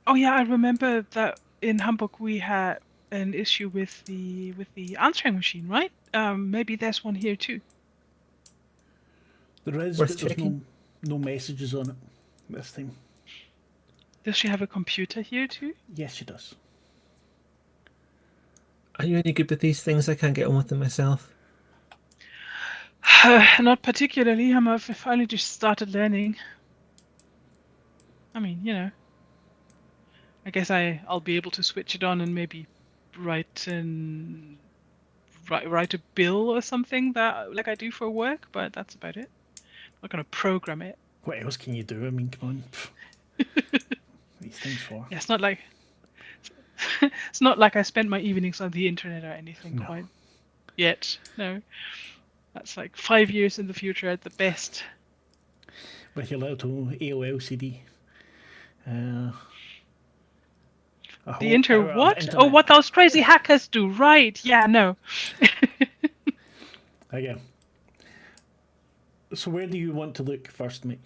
Oh yeah, I remember that in Hamburg we had an issue with the answering machine, right? Maybe there's one here too. There is, but there's no messages on it this time. Does she have a computer here too? Yes, she does. Are you any good with these things? I can't get on with them myself. Not particularly. I've only just started learning. I mean, I guess I'll be able to switch it on and maybe write a bill or something that like I do for work, but that's about it. I'm not going to program it. What else can you do? I mean, come on. These things for. Yeah, it's not like I spent my evenings on the internet or anything quite yet. No, that's like 5 years in the future at the best. With your little AOL CD. The what? Oh, what those crazy hackers do, right? Yeah, no. Okay. So where do you want to look first, Mick?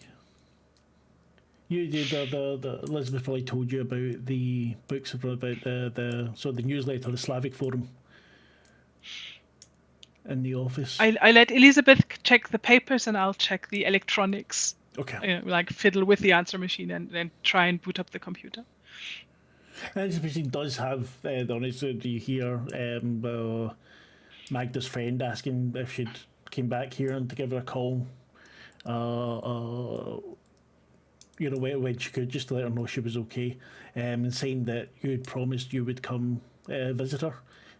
You did the Elizabeth probably told you about the books about the newsletter, the Slavic forum in the office. I let Elisabeth check the papers and I'll check the electronics. Okay. Like fiddle with the answer machine and then try and boot up the computer. And this machine does have do you hear Magda's friend asking if she'd came back here and to give her a call. When she could, just to let her know she was okay, and saying that you had promised you would come visit her,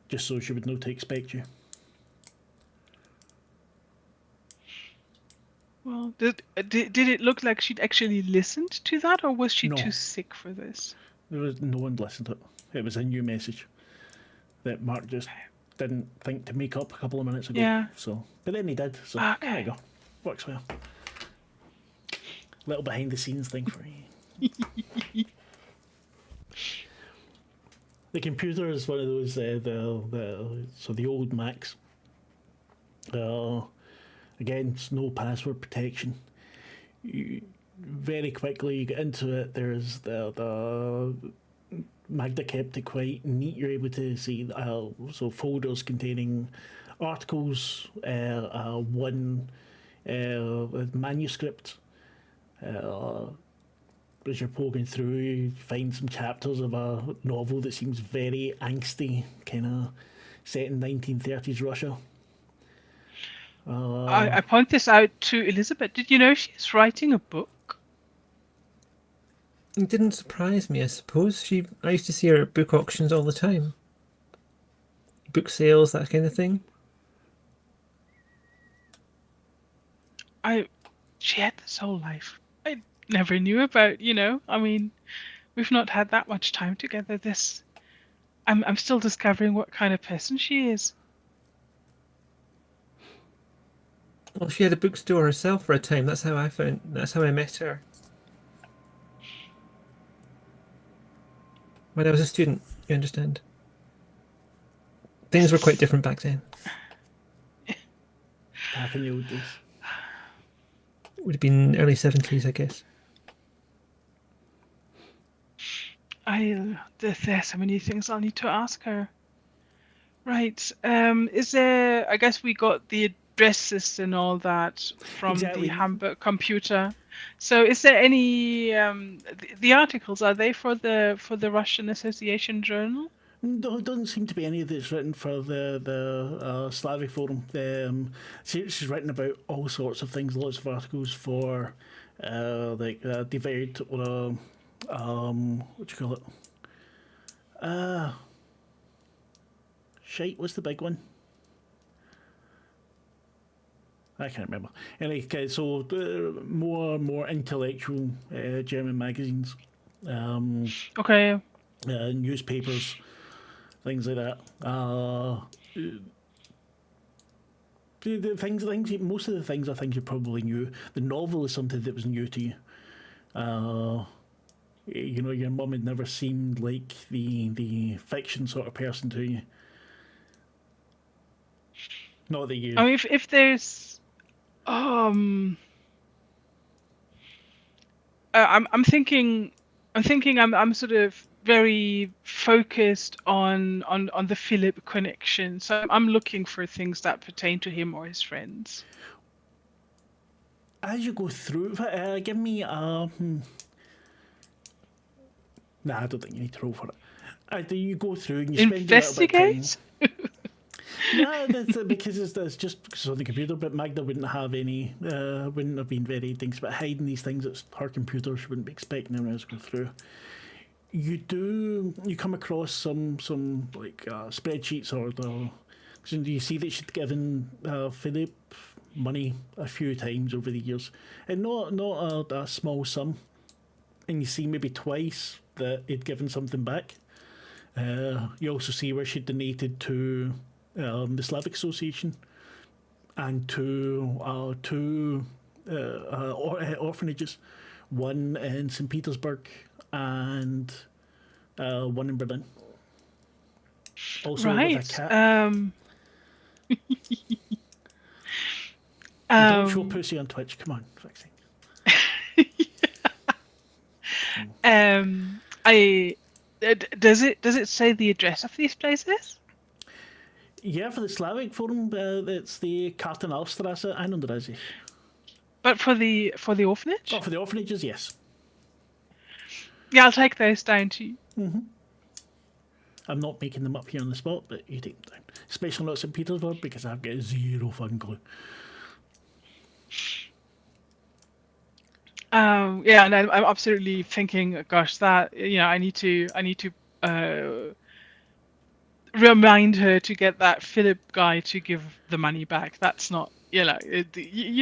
just so she would know to expect you. Well, did it look like she'd actually listened to that, or was she No. too sick for this? There was no one listened to it. It was a new message that Marc just didn't think to make up a couple of minutes ago. Yeah. So, but then he did. So there you go. Works well. Little behind the scenes thing for you. The computer is one of those the old Macs. Again, it's no password protection. Very quickly you get into it. There's the Magda kept it quite neat. You're able to see folders containing articles, one manuscript. As you're poking through, you find some chapters of a novel that seems very angsty, kind of set in 1930s Russia. I point this out to Elisabeth. Did you know she's writing a book? It didn't surprise me, I suppose. I used to see her at book auctions all the time. Book sales, that kind of thing. she had this whole life. I never knew about, I mean, we've not had that much time together. I'm still discovering what kind of person she is. Well, she had a bookstore herself for a time. That's how I met her. When I was a student, you understand. Things were quite different back then. Back in the old days. It would have been early 70s, I guess. There's so many things I'll need to ask her. Right. Is there? I guess we got the addresses and all that from Exactly. the Hamburg computer. So, is there any the articles? Are they for the Russian Association Journal? No, it doesn't seem to be any that's written for the Slavic Forum. She's written about all sorts of things, lots of articles for Divide or what do you call it? Shite, what's the big one? I can't remember. Anyway, okay, so more intellectual German magazines, Okay. newspapers, things like that. The things, most of the things are things you probably knew. The novel is something that was new to you. Your mum had never seemed like the fiction sort of person to you. Not that you. I mean, if there's I'm thinking I'm sort of very focused on the Philip connection. So I'm looking for things that pertain to him or his friends. As you go through, give me a. Nah, I don't think you need to roll for it. You go through and you spend a little bit of time. Investigate? No, that's because it's just because on the computer. But Magda wouldn't have any, wouldn't have been very things about hiding these things. It's her computer. She wouldn't be expecting them as go through. You come across some like spreadsheets or so you see that she'd given Philip money a few times over the years, and not a small sum. And you see maybe twice that he'd given something back. You also see where she donated to the Slavic Association and to two orphanages, one in St. Petersburg and one in Berlin. Also Right. with a cat. Don't show pussy on Twitch. Come on, Roxy. Does it say the address of these places? Yeah, for the Slavic Forum, it's the Katzenbeisser 31. But for the orphanage? Oh, for the orphanages, yes. Yeah, I'll take those down too. I'm not making them up here on the spot, but you take them down. Especially not St. Petersburg, because I've got zero fucking clue. Yeah, and I'm absolutely thinking, gosh, that I need to remind her to get that Philip guy to give the money back. That's not, you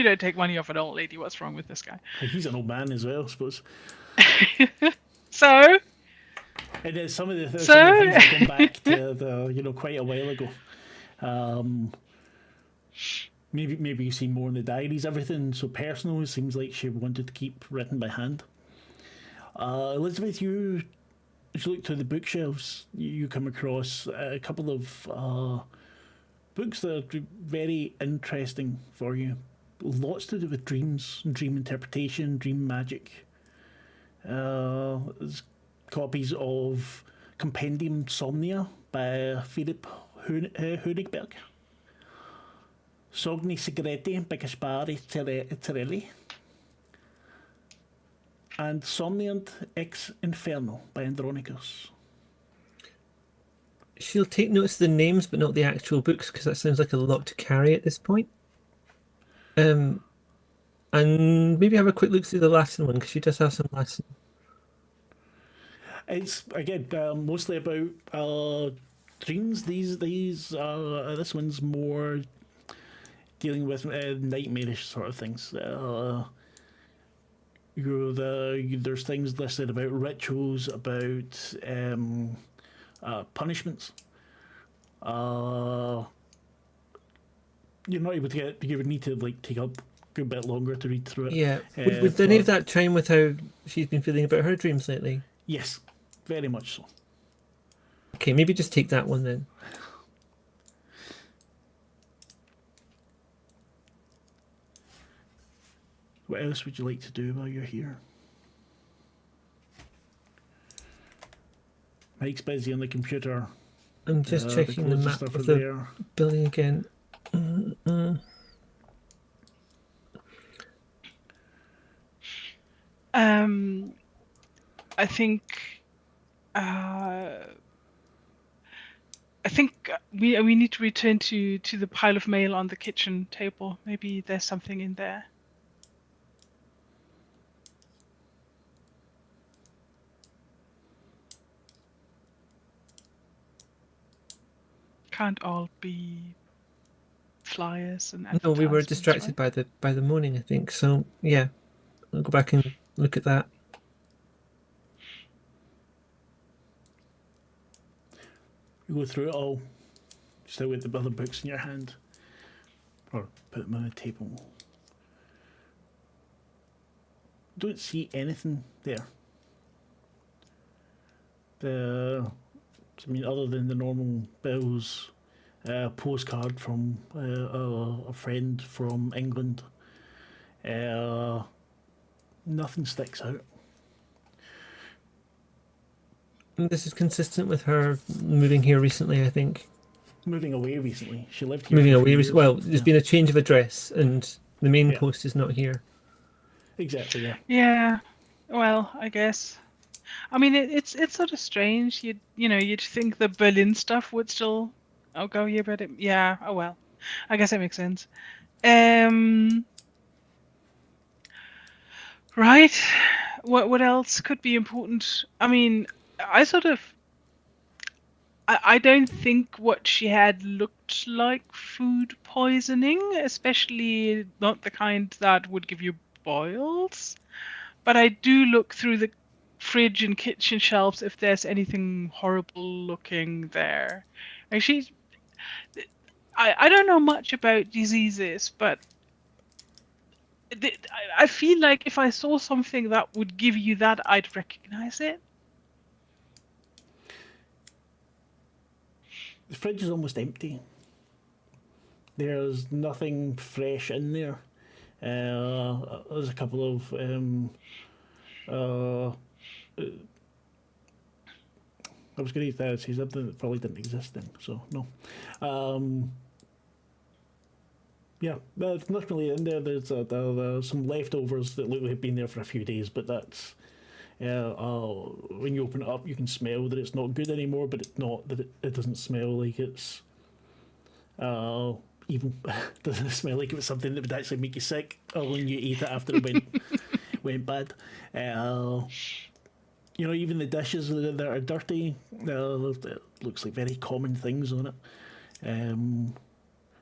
don't take money off an old lady. What's wrong with this guy? He's an old man as well, I suppose. So. And then some of the things have gone back to quite a while ago. Maybe you see more in the diaries, everything so personal. It seems like she wanted to keep written by hand. Elisabeth, as you look through the bookshelves, you come across a couple of books that are very interesting for you. Lots to do with dreams, dream interpretation, dream magic. There's copies of Compendium Somnia by Philip Honigberg. Sogni Segreti by Gaspari Terelli. And Somniant ex Inferno by Andronicus. She'll take notice of the names, but not the actual books, because that sounds like a lot to carry at this point. And maybe have a quick look through the Latin one, because she does have some Latin. It's again mostly about dreams. This one's more dealing with nightmarish sort of things. There's things listed about rituals, about punishments. You're not able to get. You would need to like take up a good bit longer to read through it. Yeah. Would any of that chime with how she's been feeling about her dreams lately? Yes, very much so. Okay, maybe just take that one then. What else would you like to do while you're here? Mike's busy on the computer. I'm just checking the map of the building again. I think we need to return to the pile of mail on the kitchen table. Maybe there's something in there. Can't all be flyers and No, we were advertisements, distracted right? by the moaning, I think. So yeah, I'll go back and look at that. You go through it all, still with the other books in your hand, or put them on the table. Don't see anything there. Other than the normal bills, postcard from a friend from England. Nothing sticks out. This is consistent with her moving here recently, I think. Moving away recently. She lived here. Moving away recently. Well, there's been a change of address, and the main post is not here. Exactly. Yeah. Yeah. Well, I guess. I mean, it's sort of strange. You'd think the Berlin stuff would still go here, but yeah. Oh well. I guess that makes sense. Right. What else could be important? I mean, I don't think what she had looked like food poisoning, especially not the kind that would give you boils. But I do look through the fridge and kitchen shelves if there's anything horrible looking there. And I don't know much about diseases, but I feel like if I saw something that would give you that, I'd recognize it. The fridge is almost empty. There's nothing fresh in there. There's a couple of I was going to use that as something that probably didn't exist then, so no. Yeah, there's nothing really in there. There's some leftovers that look like they've been there for a few days, but that's when you open it up, you can smell that it's not good anymore, but it's not that it doesn't smell like it's evil. Doesn't smell like it was something that would actually make you sick, or when you ate it after it went bad. Even the dishes that are dirty, it looks like very common things on it.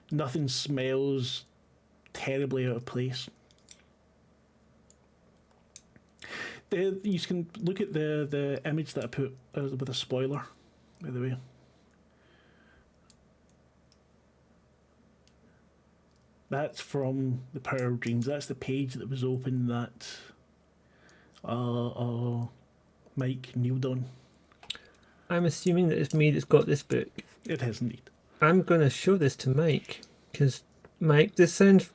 Nothing smells terribly out of place. You can look at the image that I put with a spoiler, by the way. That's from The Power of Dreams. That's the page that was open that Mike kneeled on. I'm assuming that it's me that's got this book. It is indeed. I'm going to show this to Mike, because, Mike, this sounds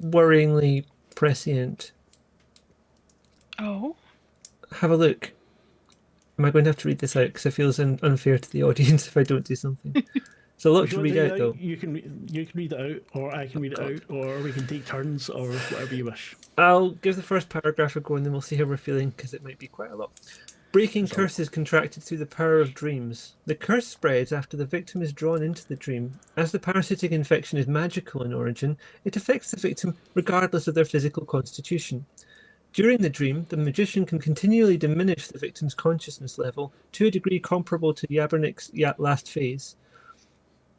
worryingly prescient. Oh? have a look. Am I going to have to read this out? Because it feels unfair to the audience if I don't do something. It's a lot to read out, though. You can read it out, or I can read it out, or we can take turns, or whatever you wish. I'll give the first paragraph a go, and then we'll see how we're feeling, because it might be quite a lot. Breaking curses contracted through the power of dreams. The curse spreads after the victim is drawn into the dream. As the parasitic infection is magical in origin, it affects the victim regardless of their physical constitution. During the dream, the magician can continually diminish the victim's consciousness level to a degree comparable to Yabernick's last phase.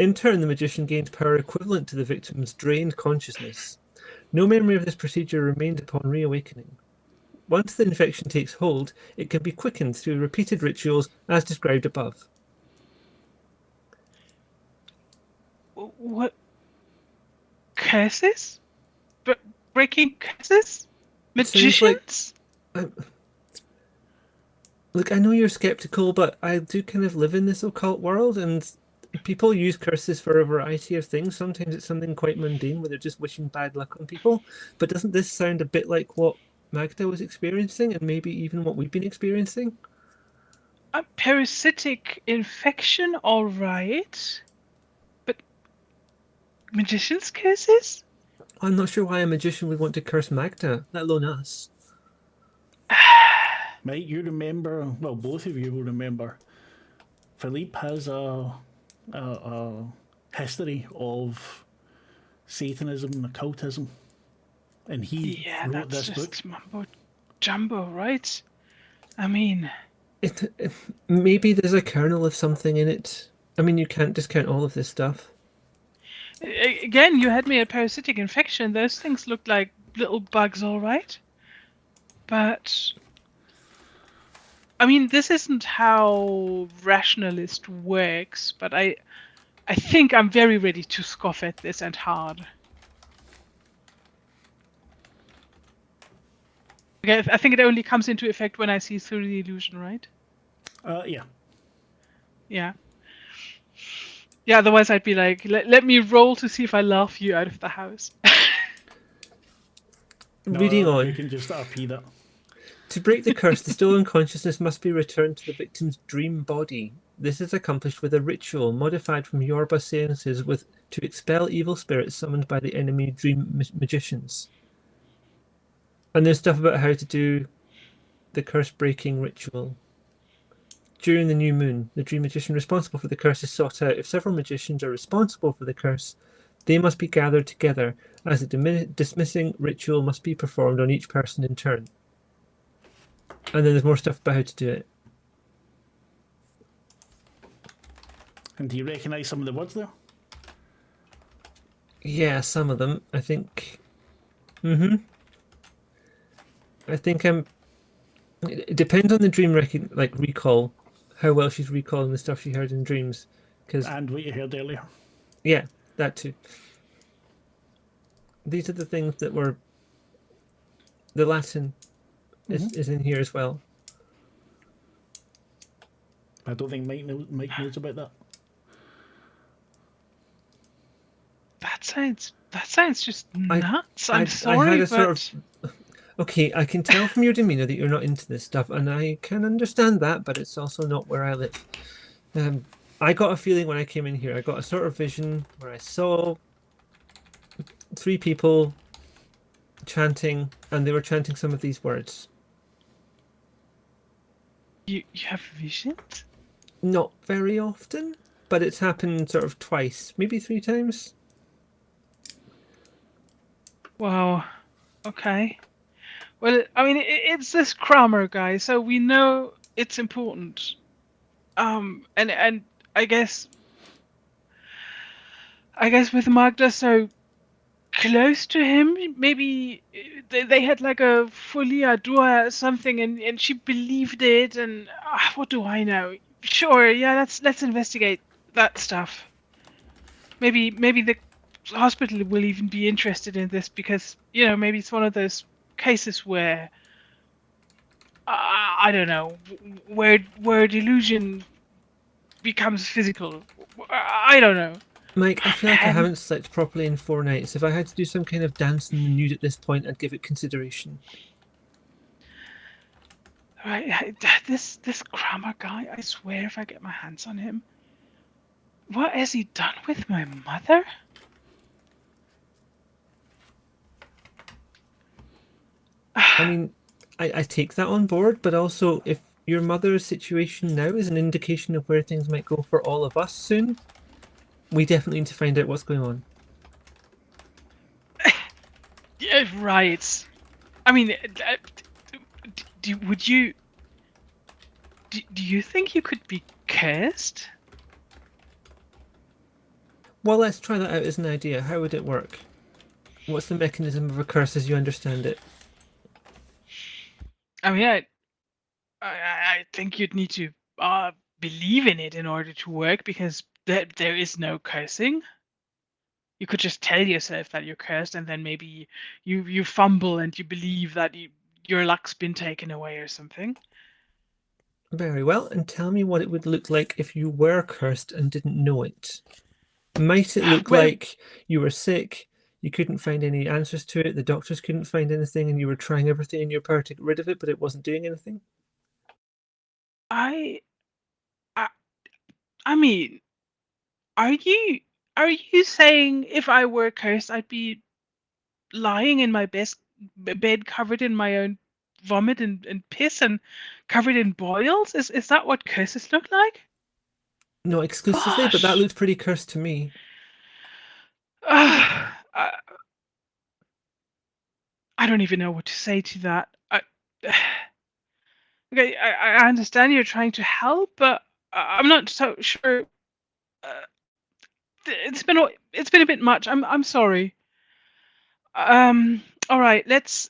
In turn, the magician gained power equivalent to the victim's drained consciousness. No memory of this procedure remained upon reawakening. Once the infection takes hold, it can be quickened through repeated rituals as described above. What? Curses? Breaking curses? Magicians? Look, I know you're skeptical, but I do kind of live in this occult world, and people use curses for a variety of things. Sometimes it's something quite mundane where they're just wishing bad luck on people. But doesn't this sound a bit like what Magda was experiencing, and maybe even what we've been experiencing? A parasitic infection, all right. But magicians' curses? I'm not sure why a magician would want to curse Magda, let alone us. Mike, you remember? Well, both of you will remember. Philippe has a history of Satanism and occultism, and he wrote that's this just book. mumbo jumbo, right? I mean, Maybe there's a kernel of something in it. I mean, you can't discount all of this stuff. again, you had me at parasitic infection. Those things looked like little bugs, all right. But I mean, this isn't how rationalist works. But I think I'm very ready to scoff at this, and hard. Okay, I think it only comes into effect when I see through the illusion, right? Yeah. Yeah. Yeah, otherwise I'd be like, let me roll to see if I laugh you out of the house. Reading You on. can just RP that. To break the curse, the stolen consciousness must be returned to the victim's dream body. This is accomplished with a ritual modified from Yoruba seances to expel evil spirits summoned by the enemy dream magicians. And there's stuff about how to do the curse breaking ritual. During the new moon, the dream magician responsible for the curse is sought out. If several magicians are responsible for the curse, they must be gathered together, as a dismissing ritual must be performed on each person in turn. And then there's more stuff about how to do it. And do you recognise some of the words there? Yeah, some of them. I think. I think I'm. It depends on the dream recall, how well she's recalling the stuff she heard in dreams. And what you heard earlier. Yeah, that too. These are the things that were. The Latin is in here as well. I don't think Mike knows about that. That sounds just nuts. I'm sorry, I had a but sort of. Okay, I can tell from your demeanour that you're not into this stuff, and I can understand that, but it's also not where I live. I got a feeling when I came in here, I got a sort of vision where I saw 3 people chanting, and they were chanting some of these words. you have visions? Not very often, but it's happened sort of twice, maybe 3 times. Wow. Okay. Well, I mean, it's this Kramer guy, so we know it's important. And I guess with Magda so close to him, maybe they had like a folie à deux or something, and she believed it. And what do I know? Sure, yeah, let's investigate that stuff. Maybe the hospital will even be interested in this because maybe it's one of those cases where I don't know, where delusion becomes physical. I don't know. Mike, I feel like I haven't slept properly in 4 nights. If I had to do some kind of dance in the nude at this point, I'd give it consideration. Right, this Kramer guy, I swear if I get my hands on him. What has he done with my mother? I mean, I take that on board, but also if your mother's situation now is an indication of where things might go for all of us soon, we definitely need to find out what's going on. Yeah, right. I mean, would you? Do you think you could be cursed? Well, let's try that out as an idea. How would it work? What's the mechanism of a curse as you understand it? I mean, I think you'd need to believe in it in order to work, because there is no cursing. You could just tell yourself that you're cursed, and then maybe you fumble and you believe that your luck's been taken away or something. Very well, and tell me what it would look like if you were cursed and didn't know it. Might it look Well, like you were sick, you couldn't find any answers to it, the doctors couldn't find anything, and you were trying everything in your power to get rid of it, but it wasn't doing anything? I I, I mean, are you saying if I were cursed, I'd be lying in my bed covered in my own vomit and piss and covered in boils? Is that what curses look like? Not exclusively, but that Gosh. looked pretty cursed to me. Uh, I, I don't even know what to say to that. Okay, I understand you're trying to help, but I'm not so sure. Uh, it's been a bit much. I'm sorry. Um, all right, let's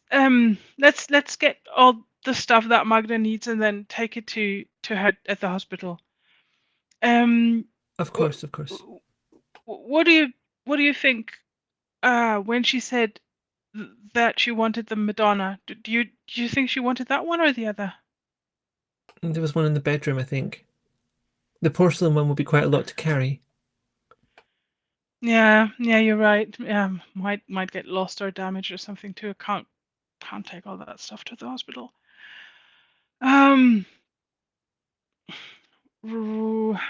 get all the stuff that Magda needs and then take it to her at the hospital. Um, Of wh- course, of course. what do you think? When she said that she wanted the Madonna, do you think she wanted that one or the other? And there was one in the bedroom, I think. The porcelain one would be quite a lot to carry. Yeah, you're right. Might get lost or damaged or something too. Can't take all that stuff to the hospital. Um, r-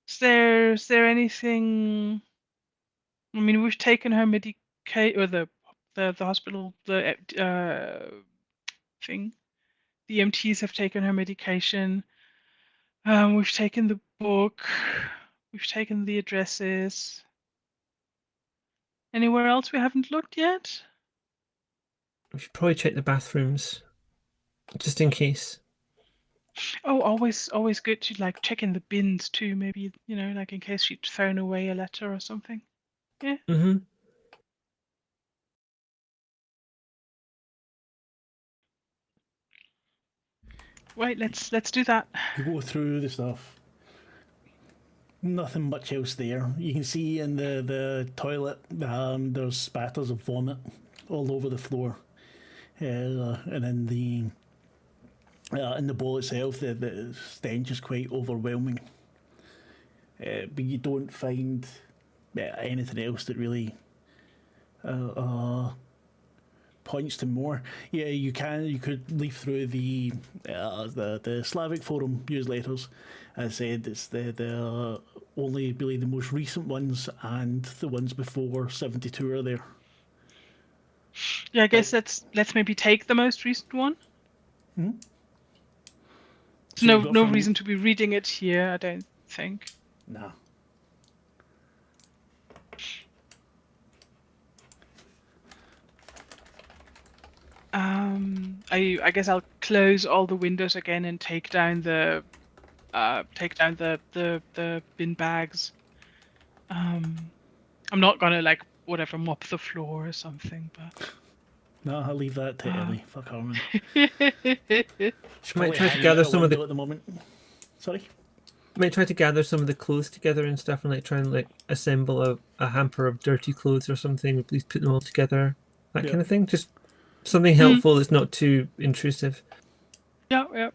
is there anything? I mean, we've taken her medicate or the hospital thing. The EMTs have taken her medication. We've taken the book. We've taken the addresses. Anywhere else we haven't looked yet? We should probably check the bathrooms, just in case. Oh, always good to like check in the bins too. Maybe, like in case she'd thrown away a letter or something. Yeah. Mm-hmm. Right. Let's do that. You go through the stuff. Nothing much else there. You can see in the toilet there's spatters of vomit all over the floor, and in the bowl itself the stench is quite overwhelming. But you don't find anything else that really points to more. Yeah, you could leaf through the Slavic forum newsletters. As I said, it's the only really the most recent ones, and the ones before 72 are there. Yeah, I guess But let's maybe take the most recent one. so No you've got no from reason to be reading it here, I don't think. nah. I guess I'll close all the windows again and take down the bin bags. I'm not gonna like whatever mop the floor or something, but No, I'll leave that to Ellie. Fuck Harmon. She's Might probably try to hanging gather out a some of window the at the moment. Sorry? might try to gather some of the clothes together and stuff, and like try and like assemble a hamper of dirty clothes or something. Please put them all together, that Yeah. kind of thing. Just something helpful that's not too intrusive. yeah.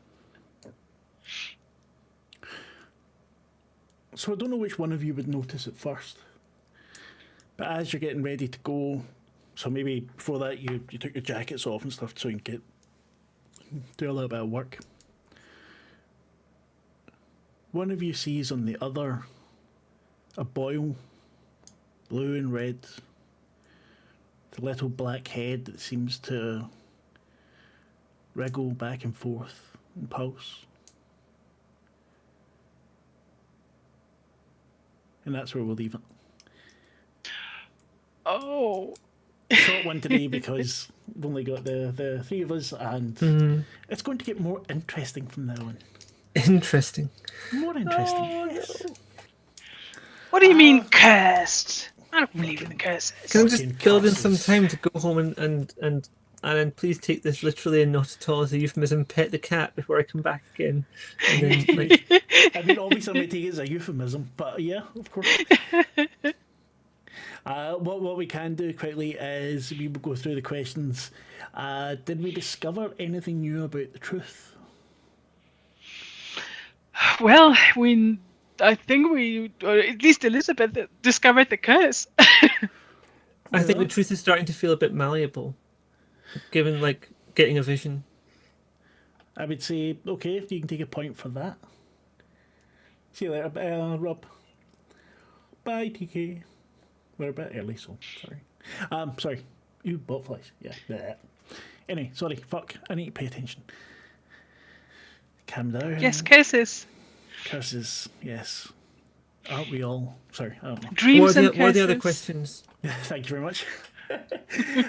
So I don't know which one of you would notice it first. But as you're getting ready to go, so maybe before that you took your jackets off and stuff so you can do a little bit of work. One of you sees on the other a boil, blue and red, the little black head that seems to wriggle back and forth and pulse. And that's where we'll leave it. Oh. Short one today because we've only got the three of us, and it's going to get more interesting from now on. Interesting. More interesting, Oh, yes. What do you mean cursed? I don't believe in the curses. Can I just Fucking build in some curses. time to go home and then please take this literally and not at all as a euphemism, pet the cat before I come back again. And then, like, I mean, obviously, I might take it as a euphemism, but yeah, of course. What we can do quickly is we will go through the questions. Did we discover anything new about the truth? Well, I think or at least Elisabeth discovered the curse. I think the truth is starting to feel a bit malleable, given like getting a vision. I would say, okay, you can take a point for that. See you later, Rob. Bye, TK. We're a bit early, so sorry. Sorry. You botflies. Yeah. Bleh. Anyway, sorry. Fuck. I need to pay attention. Calm down. Yes, curses. Curses. Yes. Aren't we all? Sorry. I don't know. Dreams and What are the other curses. questions? Thank you very much.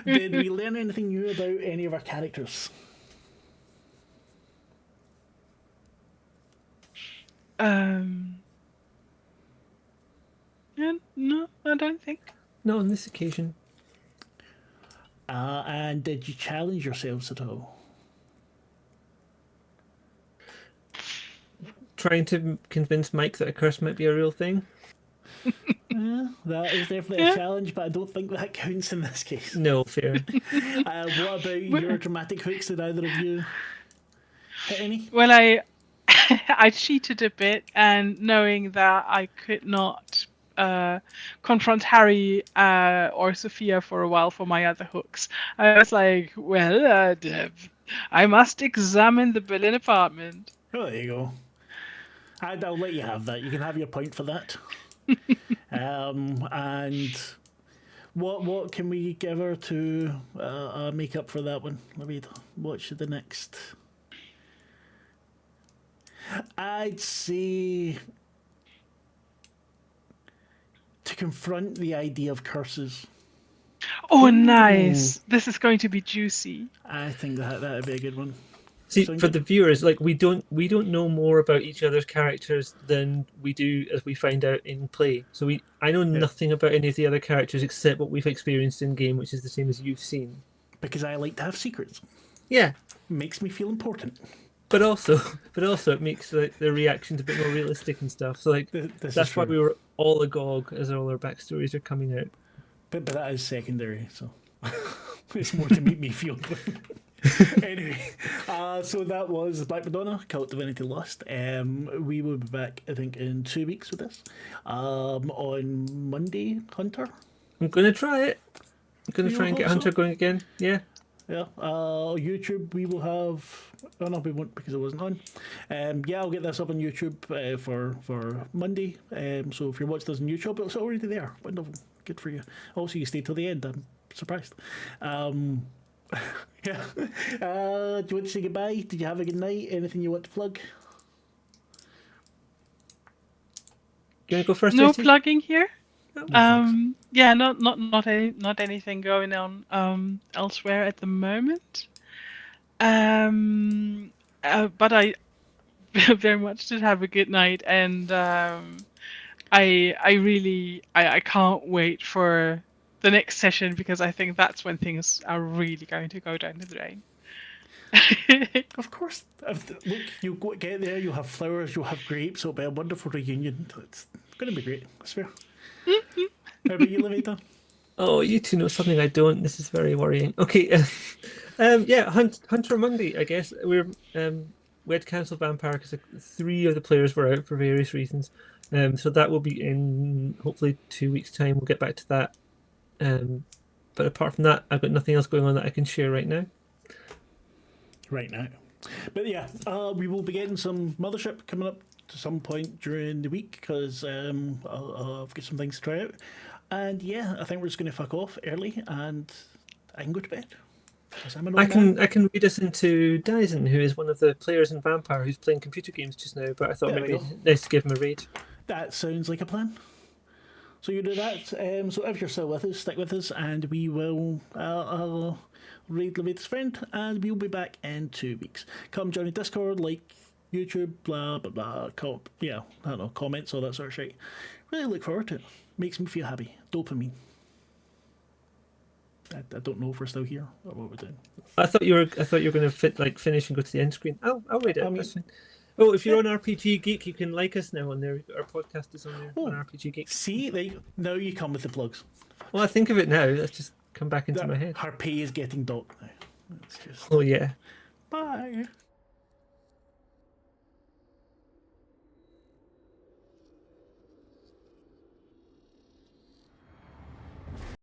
Did we learn anything new about any of our characters? Yeah, no, I don't think. Not on this occasion. And did you challenge yourselves at all? Trying to convince Mike that a curse might be a real thing. That is definitely a challenge, but I don't think that counts in this case. No, fair. What about your dramatic hooks? Did either of you hit any? Well, I cheated a bit, and knowing that I could not confront Harry or Sophia for a while for my other hooks, I was like, well, I must examine the Berlin apartment. Oh, there you go. I'll let you have that. You can have your point for that. And what can we give her to make up for that one? Let me watch the next. I'd say to confront the idea of curses. Oh, nice. This is going to be juicy. I think that'd be a good one. See, Sound for good? the viewers, like we don't know more about each other's characters than we do as we find out in play. So I know nothing about any of the other characters except what we've experienced in game, which is the same as you've seen. Because I like to have secrets. Yeah, Makes me feel important. but also it makes the reactions a bit more realistic and stuff. So like This that's is why true. we were all agog as all our backstories are coming out. But that is secondary, so it's more to make me feel good. Anyway, so that was Black Madonna, Kult, Divinity, Lost. We will be back, I think, in 2 weeks with this. On Monday, Hunter. I'm gonna try it. I'm gonna You try and get hope so? Hunter going again. Yeah. Yeah. YouTube, we will have. Oh no, we won't because it wasn't on. Yeah, I'll get this up on YouTube for Monday. So if you're watching this on YouTube, it's already there. Wonderful, good for you. Also, you stayed till the end. I'm surprised. Yeah. Do you want to say goodbye? Did you have a good night? Anything you want to plug? You wanna go first? No Esty? plugging here. No, Yeah, not anything going on elsewhere at the moment. But I very much did have a good night, and I can't wait for the next session because I think that's when things are really going to go down the drain. Of course. Look, you get there. You'll have flowers. You'll have grapes. It'll be a wonderful reunion. It's going to be great. I swear. How about you, Lavaita? Oh, you two know something I don't. This is very worrying. Okay, yeah, Hunter Monday. I guess we had cancelled Vampire because 3 of the players were out for various reasons. So that will be in hopefully 2 weeks' time. We'll get back to that. But apart from that, I've got nothing else going on that I can share right now. Right now. But yeah, we will be getting some Mothership coming up to some point during the week because I've got some things to try out. And yeah, I think we're just going to fuck off early and I can go to bed. 'Cause I'm an old man. I can read us into Dyson, who is one of the players in Vampire who's playing computer games just now. But I thought There we maybe go. nice to give him a raid. That sounds like a plan. So you do that. So if you're still with us, stick with us, and we will read Lavaita's friend, and we'll be back in 2 weeks. Come join the Discord, like YouTube, blah blah blah. I don't know, comments, all that sort of shit. really look forward to it. Makes me feel happy. Dopamine. I don't know if we're still here or what we're doing. I thought you were going to finish and go to the end screen. I'll read it. I mean, that's fine. Oh, if you're on RPG Geek, you can like us now on there. Our podcast is on there on RPG Geek. See, now you come with the plugs. Well, I think of it now. That's just come back into my head. Her pay is getting docked now. It's just... Oh yeah. Bye.